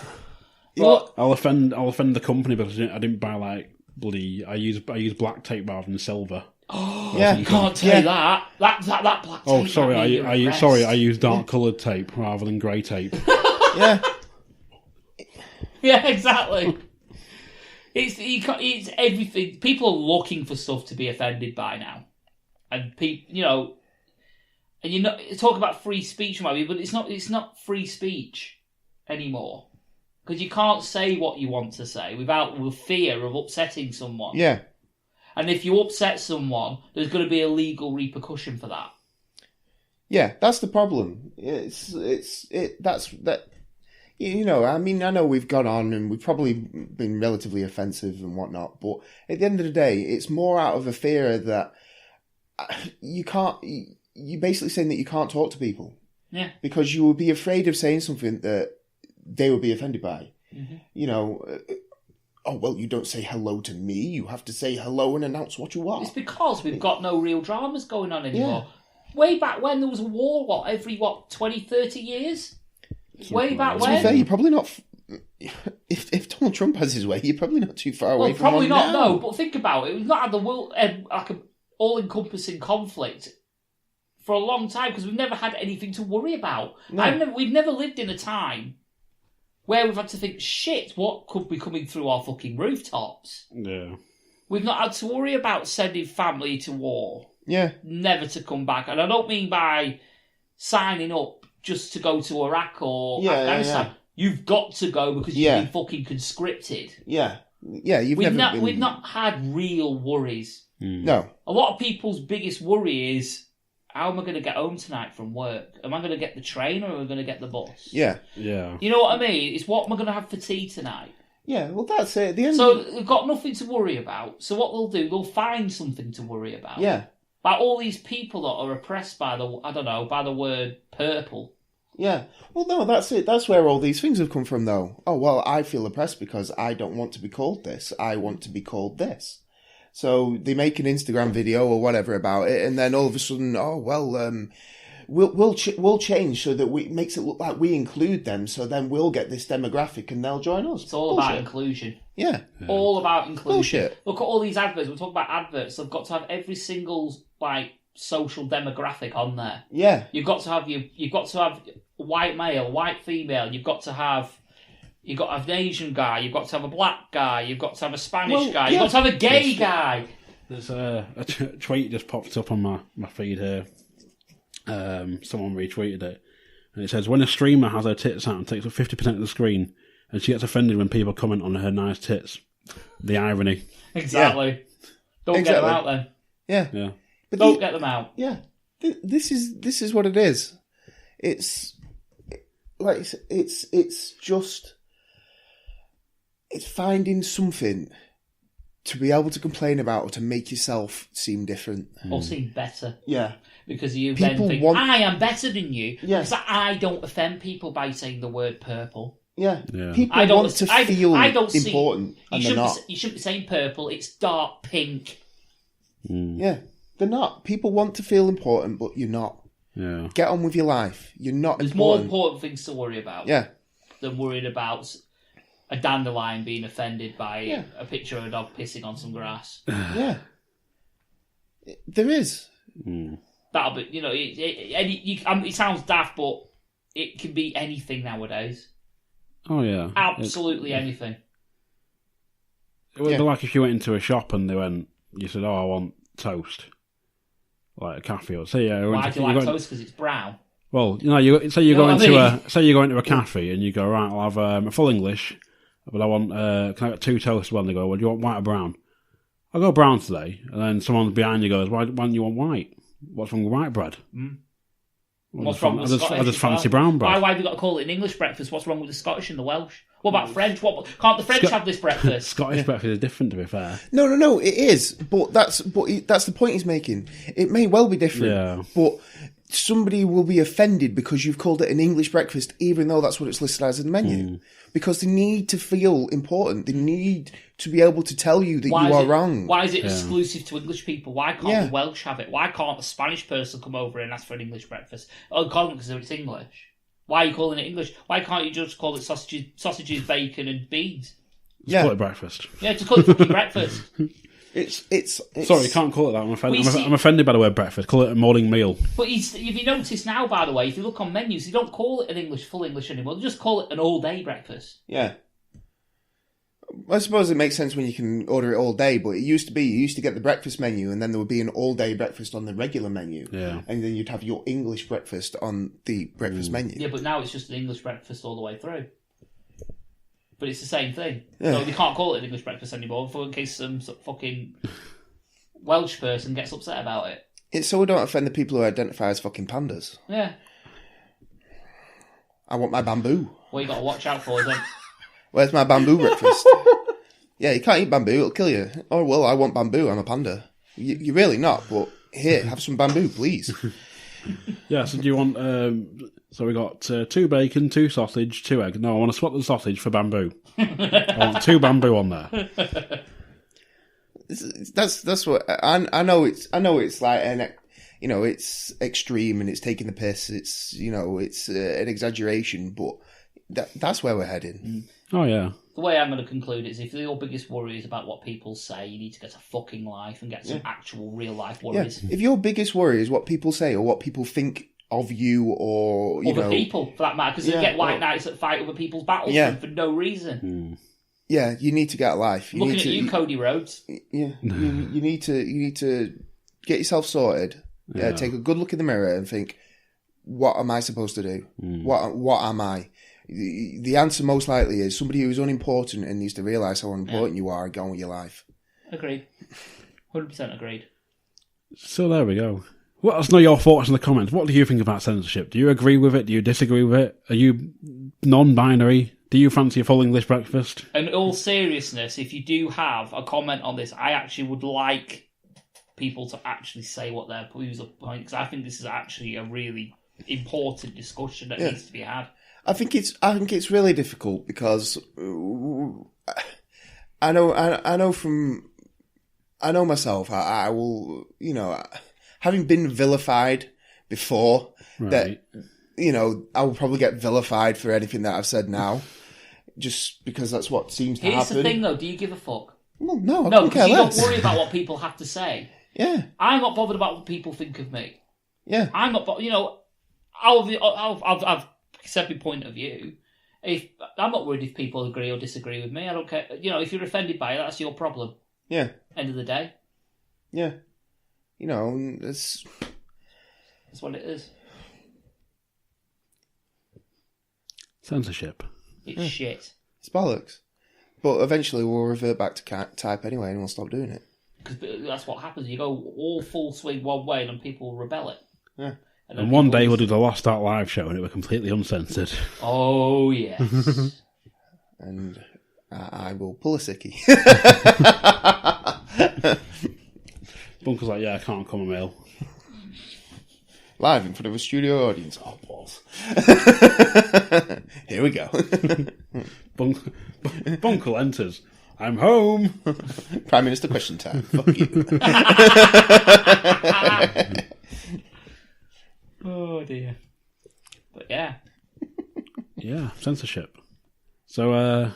I'll offend the company because I didn't buy like bloody. I use black tape rather than silver. Oh, yeah, you can't tell that black tape. Oh, sorry, I use dark coloured tape rather than grey tape. Yeah. Yeah, exactly. It's everything. People are looking for stuff to be offended by now, and people, and you talk about free speech, maybe, but it's not free speech anymore because you can't say what you want to say with fear of upsetting someone. Yeah. And if you upset someone, there's going to be a legal repercussion for that. Yeah, that's the problem. I mean, I know we've gone on and we've probably been relatively offensive and whatnot, but at the end of the day, it's more out of a fear that you're basically saying that you can't talk to people. Yeah. Because you would be afraid of saying something that they would be offended by. Mm-hmm. Oh, well, you don't say hello to me. You have to say hello and announce what you are. It's because we've got no real dramas going on anymore. Yeah. Way back when there was a war, every 20, 30 years? Way back when? To be fair, you're probably not... If Donald Trump has his way, you're probably not too far away from probably him not, now. no. But think about it. We've not had the world like an all-encompassing conflict for a long time because we've never had anything to worry about. No. We've never lived in a time where we've had to think, shit, what could be coming through our fucking rooftops? Yeah. We've not had to worry about sending family to war. Yeah. Never to come back. And I don't mean by signing up just to go to Iraq or Afghanistan. Yeah. You've got to go because you've been fucking conscripted. Yeah. Yeah, we've not had real worries. No. A lot of people's biggest worry is, how am I going to get home tonight from work? Am I going to get the train or am I going to get the bus? Yeah. Yeah. You know what I mean? It's what am I going to have for tea tonight? Yeah, well, that's it. So they've got nothing to worry about. So what they'll do, they'll find something to worry about. Yeah. Like all these people that are oppressed by the word purple. Yeah. Well, no, that's it. That's where all these things have come from, though. Oh, well, I feel oppressed because I don't want to be called this. I want to be called this. So they make an Instagram video or whatever about it, and then all of a sudden, we'll change so that it makes it look like we include them. So then we'll get this demographic, and they'll join us. It's all about inclusion. Yeah. All about inclusion. Bullshit. Look at all these adverts. We're talking about adverts. They've got to have every single social demographic on there. Yeah. You've got to have white male, white female. You've got to have an Asian guy. You've got to have a black guy. You've got to have a Spanish guy. You've got to have a gay guy. There's a tweet just popped up on my feed here. Someone retweeted it, and it says, when a streamer has her tits out and takes up 50% of the screen, and she gets offended when people comment on her nice tits. The irony. Exactly. Yeah. Don't get them out then. Yeah. Yeah. But don't get them out. Yeah. This is what it is. It's like it's just finding something to be able to complain about or to make yourself seem different or seem better. Yeah. Because you then think, I am better than you. Yeah. Because I don't offend people by saying the word purple. Yeah. People want to feel important, and they're not. You shouldn't be saying purple. It's dark pink. Yeah, they're not. People want to feel important, but you're not. Yeah. Get on with your life. You're not. There's more important things to worry about. Yeah. Than worrying about a dandelion being offended by a picture of a dog pissing on some grass. Yeah. There is. That'll be, it sounds daft, but it can be anything nowadays. Oh, yeah. Absolutely anything. It would be like if you went into a shop and you said, I want toast. Like a cafe. Or say, why do you like toast? Because it's brown. Well, say you go into a cafe and you go, right, I'll have a full English, but I want, can I get 2 toasts? One, they go, well, do you want white or brown? I'll go brown today. And then someone behind you goes, why don't you want white? What's wrong with white bread? What's wrong with Scottish? I just fancy brown bread. Why have you got to call it an English breakfast? What's wrong with the Scottish and the Welsh? What about French? Can't the French have this breakfast? Scottish breakfast is different, to be fair. No, it is. But that's the point he's making. It may well be different, but somebody will be offended because you've called it an English breakfast, even though that's what it's listed as in the menu. Because they need to feel important. They need to be able to tell you that you are wrong. Why is it exclusive to English people? Why can't the Welsh have it? Why can't a Spanish person come over and ask for an English breakfast? Oh, because it's English. Why are you calling it English? Why can't you just call it sausages, bacon, and beans? Just call it breakfast. Yeah, just call it fucking breakfast. It's Sorry, you can't call it that. I'm offended by the word breakfast. Call it a morning meal. But if you notice now, by the way, if you look on menus, they don't call it an full English anymore. They just call it an all-day breakfast. Yeah. I suppose it makes sense when you can order it all day, but it used to be, you used to get the breakfast menu and then there would be an all-day breakfast on the regular menu. Yeah. And then you'd have your English breakfast on the breakfast menu. Yeah, but now it's just an English breakfast all the way through. But it's the same thing. Yeah. So they can't call it an English breakfast anymore in case some fucking Welsh person gets upset about it. It's so we don't offend the people who identify as fucking pandas. Yeah. I want my bamboo. What you got to watch out for then? Where's my bamboo breakfast? Yeah, you can't eat bamboo, it'll kill you. Oh, well, I want bamboo, I'm a panda. You're really not, but here, have some bamboo, please. Yeah, so do you want... so we got 2 bacon, 2 sausage, 2 egg. No, I want to swap the sausage for bamboo. I want 2 bamboo on there. That's what... I know it's like an... You know, it's extreme and it's taking the piss. It's, you know, it's an exaggeration, but that's where we're heading. Oh, yeah. The way I'm going to conclude is if your biggest worry is about what people say, you need to get a fucking life and get some actual real life worries. Yeah. If your biggest worry is what people say or what people think of you or, you other know... people, for that matter, because they get white knights that fight other people's battles for no reason. Yeah, you need to get a life. Looking at you, Cody Rhodes. Yeah, you need to get yourself sorted. Yeah, take a good look in the mirror and think, what am I supposed to do? What am I? The answer most likely is somebody who's unimportant and needs to realise how unimportant you are and go on with your life. Agreed. 100% agreed. So there we go. Let us know your thoughts in the comments. What do you think about censorship? Do you agree with it? Do you disagree with it? Are you non-binary? Do you fancy a full English breakfast? In all seriousness, if you do have a comment on this, I actually would like people to actually say what their views are, because I think this is actually a really important discussion that needs to be had. I think it's really difficult because I know myself. I will, you know, having been vilified before, that, you know, I will probably get vilified for anything that I've said now, just because that's what seems to happen. Here's the thing, though. Do you give a fuck? Well, no, no, because you don't worry about what people have to say. Yeah, I'm not bothered about what people think of me. Yeah, I'm not. You know, I've said my point of view. I'm not worried if people agree or disagree with me. I don't care. You know, if you're offended by it, that's your problem. Yeah. End of the day. Yeah. You know, that's what it is. Censorship. It's shit. It's bollocks. But eventually we'll revert back to type anyway and we'll stop doing it. Because that's what happens. You go all full swing one way and then people rebel it. Yeah. And one day we'll do the Lost Art live show and it will be completely uncensored. Oh, yes. And I will pull a sickie. Bunkle's like, yeah, I can't come a mail. Live in front of a studio audience. Oh, balls. Here we go. Bunkle enters. I'm home. Prime Minister question time. Fuck you. Oh, dear. But yeah. Yeah, censorship. So,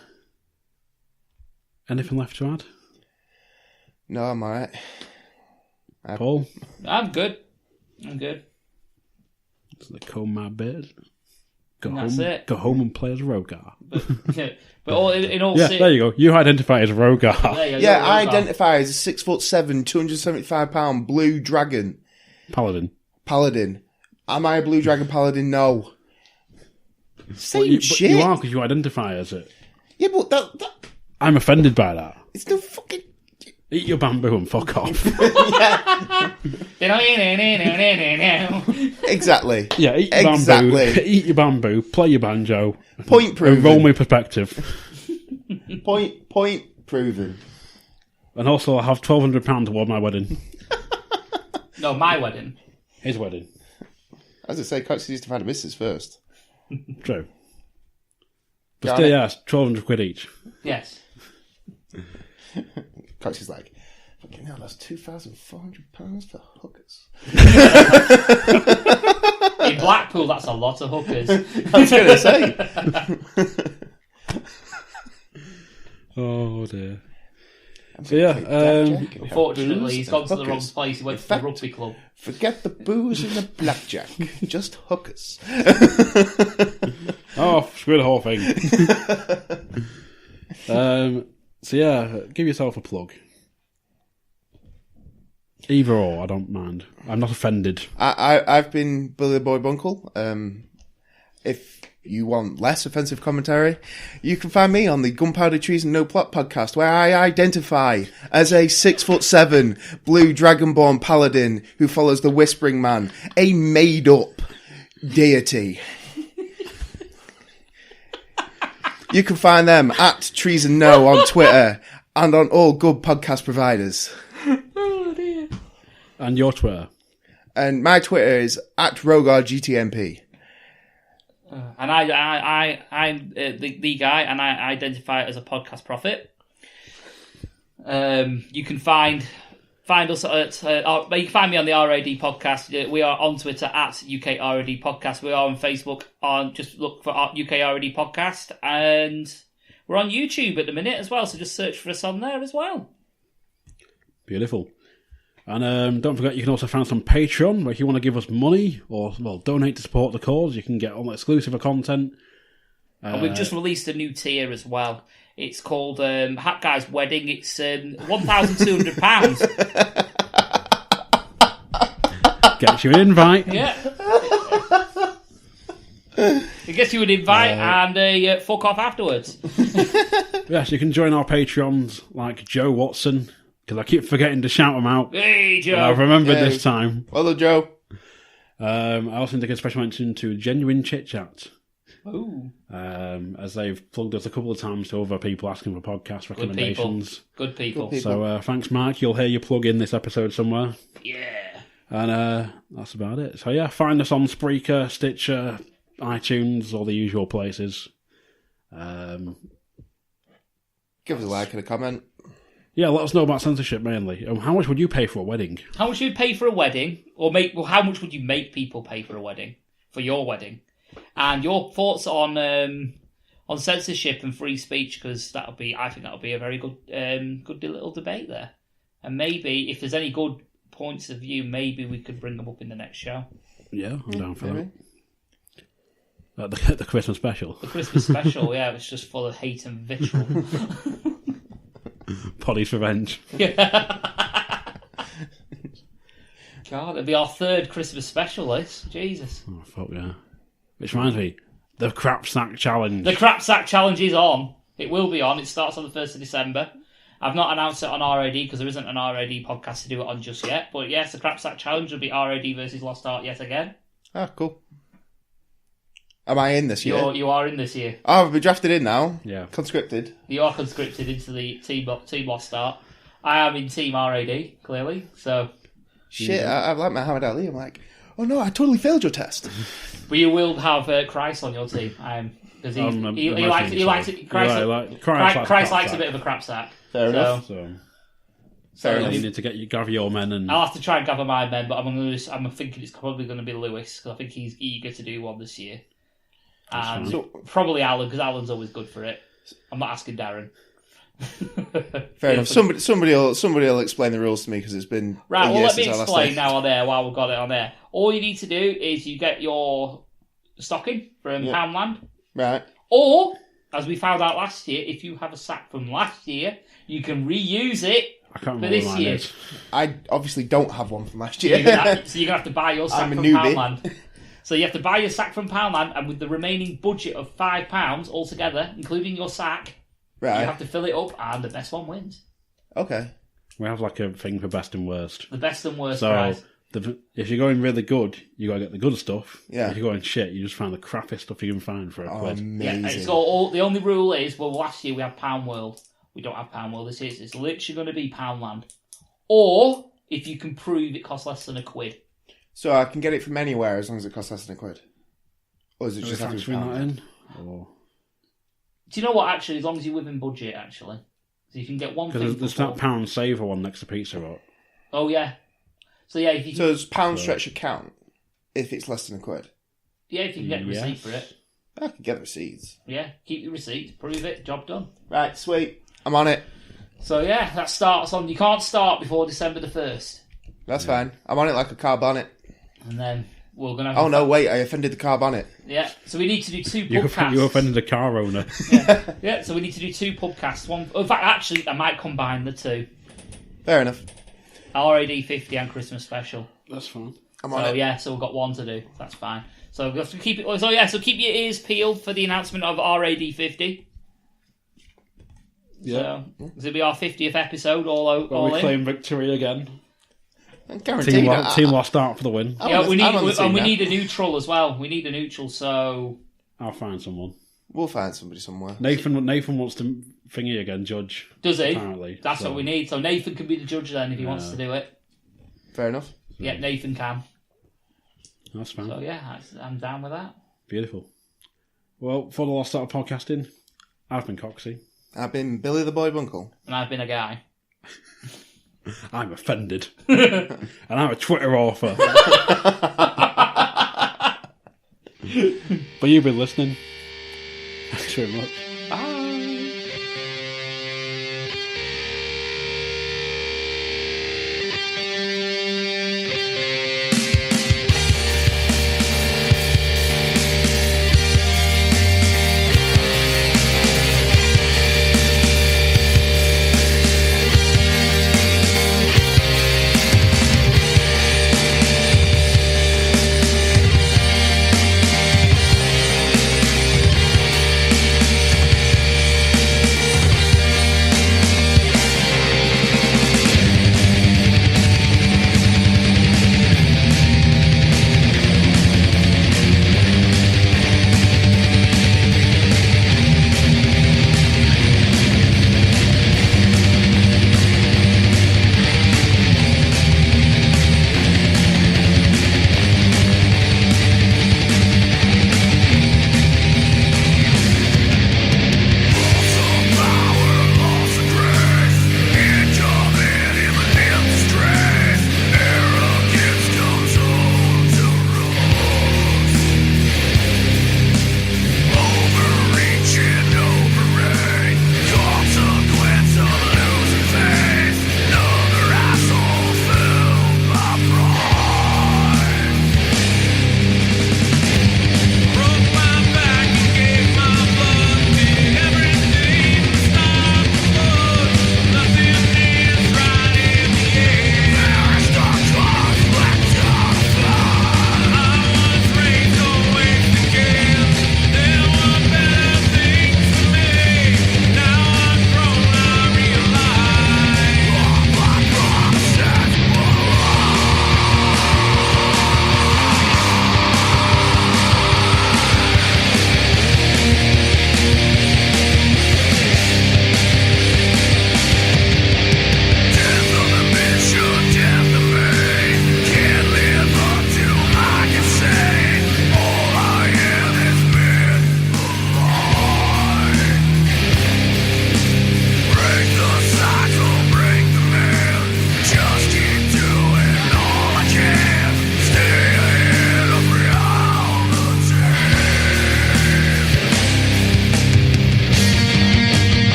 anything left to add? No, I'm alright. Paul? I'm good. So they comb my beard. That's it. Go home and play as Rogar. But in all yeah, there you go. You identify as Rogar. Yeah, I identify as a 6'7", 275-pound blue dragon. Paladin. Am I a blue dragon paladin? No. Same shit. You are, because you identify as it. Yeah, but that I'm offended by that. it's no fucking. Eat your bamboo and fuck off. Exactly. Yeah, eat your Exactly. bamboo. Eat your bamboo. Play your banjo. Point And proven. roll me perspective. Point proven. And also, I have £1,200 toward my wedding. No, my wedding. His wedding. As I say, Cox used to find a missus first. True. But Got still, it. yeah, it's £1,200 each. Yes. Cox is like, fucking hell, that's £2,400 for hookers. In Blackpool, that's a lot of hookers. I was going to say. Oh, dear. So, yeah. Unfortunately, he's gone to the wrong place. He went to the rugby club. Forget the booze and the blackjack. Just hookers. Oh, screw the whole thing. So, yeah, give yourself a plug. Either or, I don't mind. I'm not offended. I've been Billy the Boy Bunkle. If you want less offensive commentary, you can find me on the Gunpowder, Treason, No Plot podcast, where I identify as a 6'7" blue dragonborn paladin who follows the Whispering Man, a made-up deity. You can find them at Treason No on Twitter and on all good podcast providers. And your Twitter. And my Twitter is at RogarGTMP. And I'm the guy, and I identify as a podcast prophet. You can find us at you can find me on the RAD podcast. We are on Twitter at UK RAD podcast. We are on Facebook. Just look for UK RAD podcast, and we're on YouTube at the minute as well. So just search for us on there as well. Beautiful. And don't forget, you can also find us on Patreon, where if you want to give us money or, well, donate to support the cause, you can get all exclusive content. And we've just released a new tier as well. It's called Hat Guy's Wedding. It's £1,200. Gets you an invite. Yeah. It gets you an invite and a fuck off afterwards. Yes, you can join our Patreons like Joe Watson, because I keep forgetting to shout them out. Hey, Joe. I've remembered this time. Hello, Joe. I also need to give a special mention to Genuine Chit Chat, Ooh. as they've plugged us a couple of times to other people asking for podcast recommendations. Good people. So thanks, Mark. You'll hear your plug in this episode somewhere. Yeah. And that's about it. So yeah, find us on Spreaker, Stitcher, iTunes, all the usual places. Give us a like and a comment. Yeah, let us know about censorship mainly. How much would you pay for a wedding? How much would you pay for a wedding? How much would you make people pay for a wedding? For your wedding? And your thoughts on censorship and free speech, because I think that'll be a very good little debate there. And maybe if there's any good points of view, maybe we could bring them up in the next show. Yeah, I'm down for that. The Christmas special. The Christmas special, yeah, it's just full of hate and vitriol. Poddy's Revenge. Yeah. God, it'll be our third Christmas special, this. Jesus. Oh, fuck yeah. Which reminds me, the Crap Sack Challenge. The Crap Sack Challenge is on. It will be on. It starts on the 1st of December. I've not announced it on RAD because there isn't an RAD podcast to do it on just yet. But yes, the Crap Sack Challenge will be RAD versus Lost Art yet again. Ah, cool. Am I in this year? You are in this year. Oh, I've been drafted in now. Yeah. Conscripted. You are conscripted into the team Lost Art. I am in Team RAD, clearly. So, Shit, I'm like Muhammad Ali. I'm like, oh no, I totally failed your test. but you will have Christ on your team. Because Christ likes a bit of a crap sack. Fair enough. So you need to gather your men and... I'll have to try and gather my men, but I'm thinking it's probably going to be Lewis, because I think he's eager to do one this year. And probably Alan, because Alan's always good for it. I'm not asking Darren. Fair enough. Somebody will explain the rules to me, because it's been right. a Well, year let me since I last explain played. now on there while we've got it on there. All you need to do is you get your stocking from Poundland, Right. or as we found out last year, if you have a sack from last year, you can reuse it I can't for remember this what mine year. is. I obviously don't have one from last So year. you're gonna have to buy your sack I'm a from newbie. Poundland. So you have to buy your sack from Poundland, and with the remaining budget of £5 altogether, including your sack, Right. You have to fill it up, and the best one wins. Okay. We have like a thing for best and worst. The best and worst So prize. if you're going really good, you got to get the good stuff. Yeah. If you're going shit, you just find the crappiest stuff you can find for a quid. Yeah, Amazing. it's all, the only rule is, well, last year we had Pound World. We don't have Pound World this year. It's literally going to be Poundland. Or, if you can prove it costs less than £1. So I can get it from anywhere as long as it costs less than £1. Or is it just have to be factoring that pound? in? Or... Do you know what, actually, as long as you're within budget, actually. So you can get one thing Because for there's four. that pound saver one next to Pizza Hut. Oh, yeah. So, yeah, if you can, So does pound stretch account if it's less than £1? yeah, if you can get a receipt Yes. for it. I can get the receipts. Yeah, keep your receipt, prove it, job done. Right, sweet. I'm on it. So, yeah, that starts on... You can't start before December the 1st. That's fine. I'm on it like a car bonnet. And then we're going to have... Oh no, wait, I offended the car bonnet. Yeah, so we need to do 2 You podcasts. offended a car owner. Yeah, so we need to do 2 podcasts. One, in fact, actually, I might combine the 2. Fair enough. RAD 50 and Christmas special. That's fine. I'm on So it. yeah, so we've got 1 to do. That's fine. So we have to keep it. So yeah, so keep your ears peeled for the announcement of RAD 50. Yeah. So this will be our 50th episode. All we in. claim victory again. I'm guaranteed. Team lost start for the win. Yeah, we I'm on the team now. need a neutral as well. We need a neutral. So I'll find someone. We'll find somebody somewhere. Nathan wants to thingy again, judge. does he? Apparently. That's So, what we need. So Nathan can be the judge then if he wants to do it. Fair enough. Yeah, Nathan can. That's fine. So yeah, I'm down with that. Beautiful. Well, for the lost start of podcasting, I've been Coxie. I've been Billy the Boy Bunkle. And I've been a guy. I'm offended. And I'm a Twitter author. But you've been listening. Thanks very much.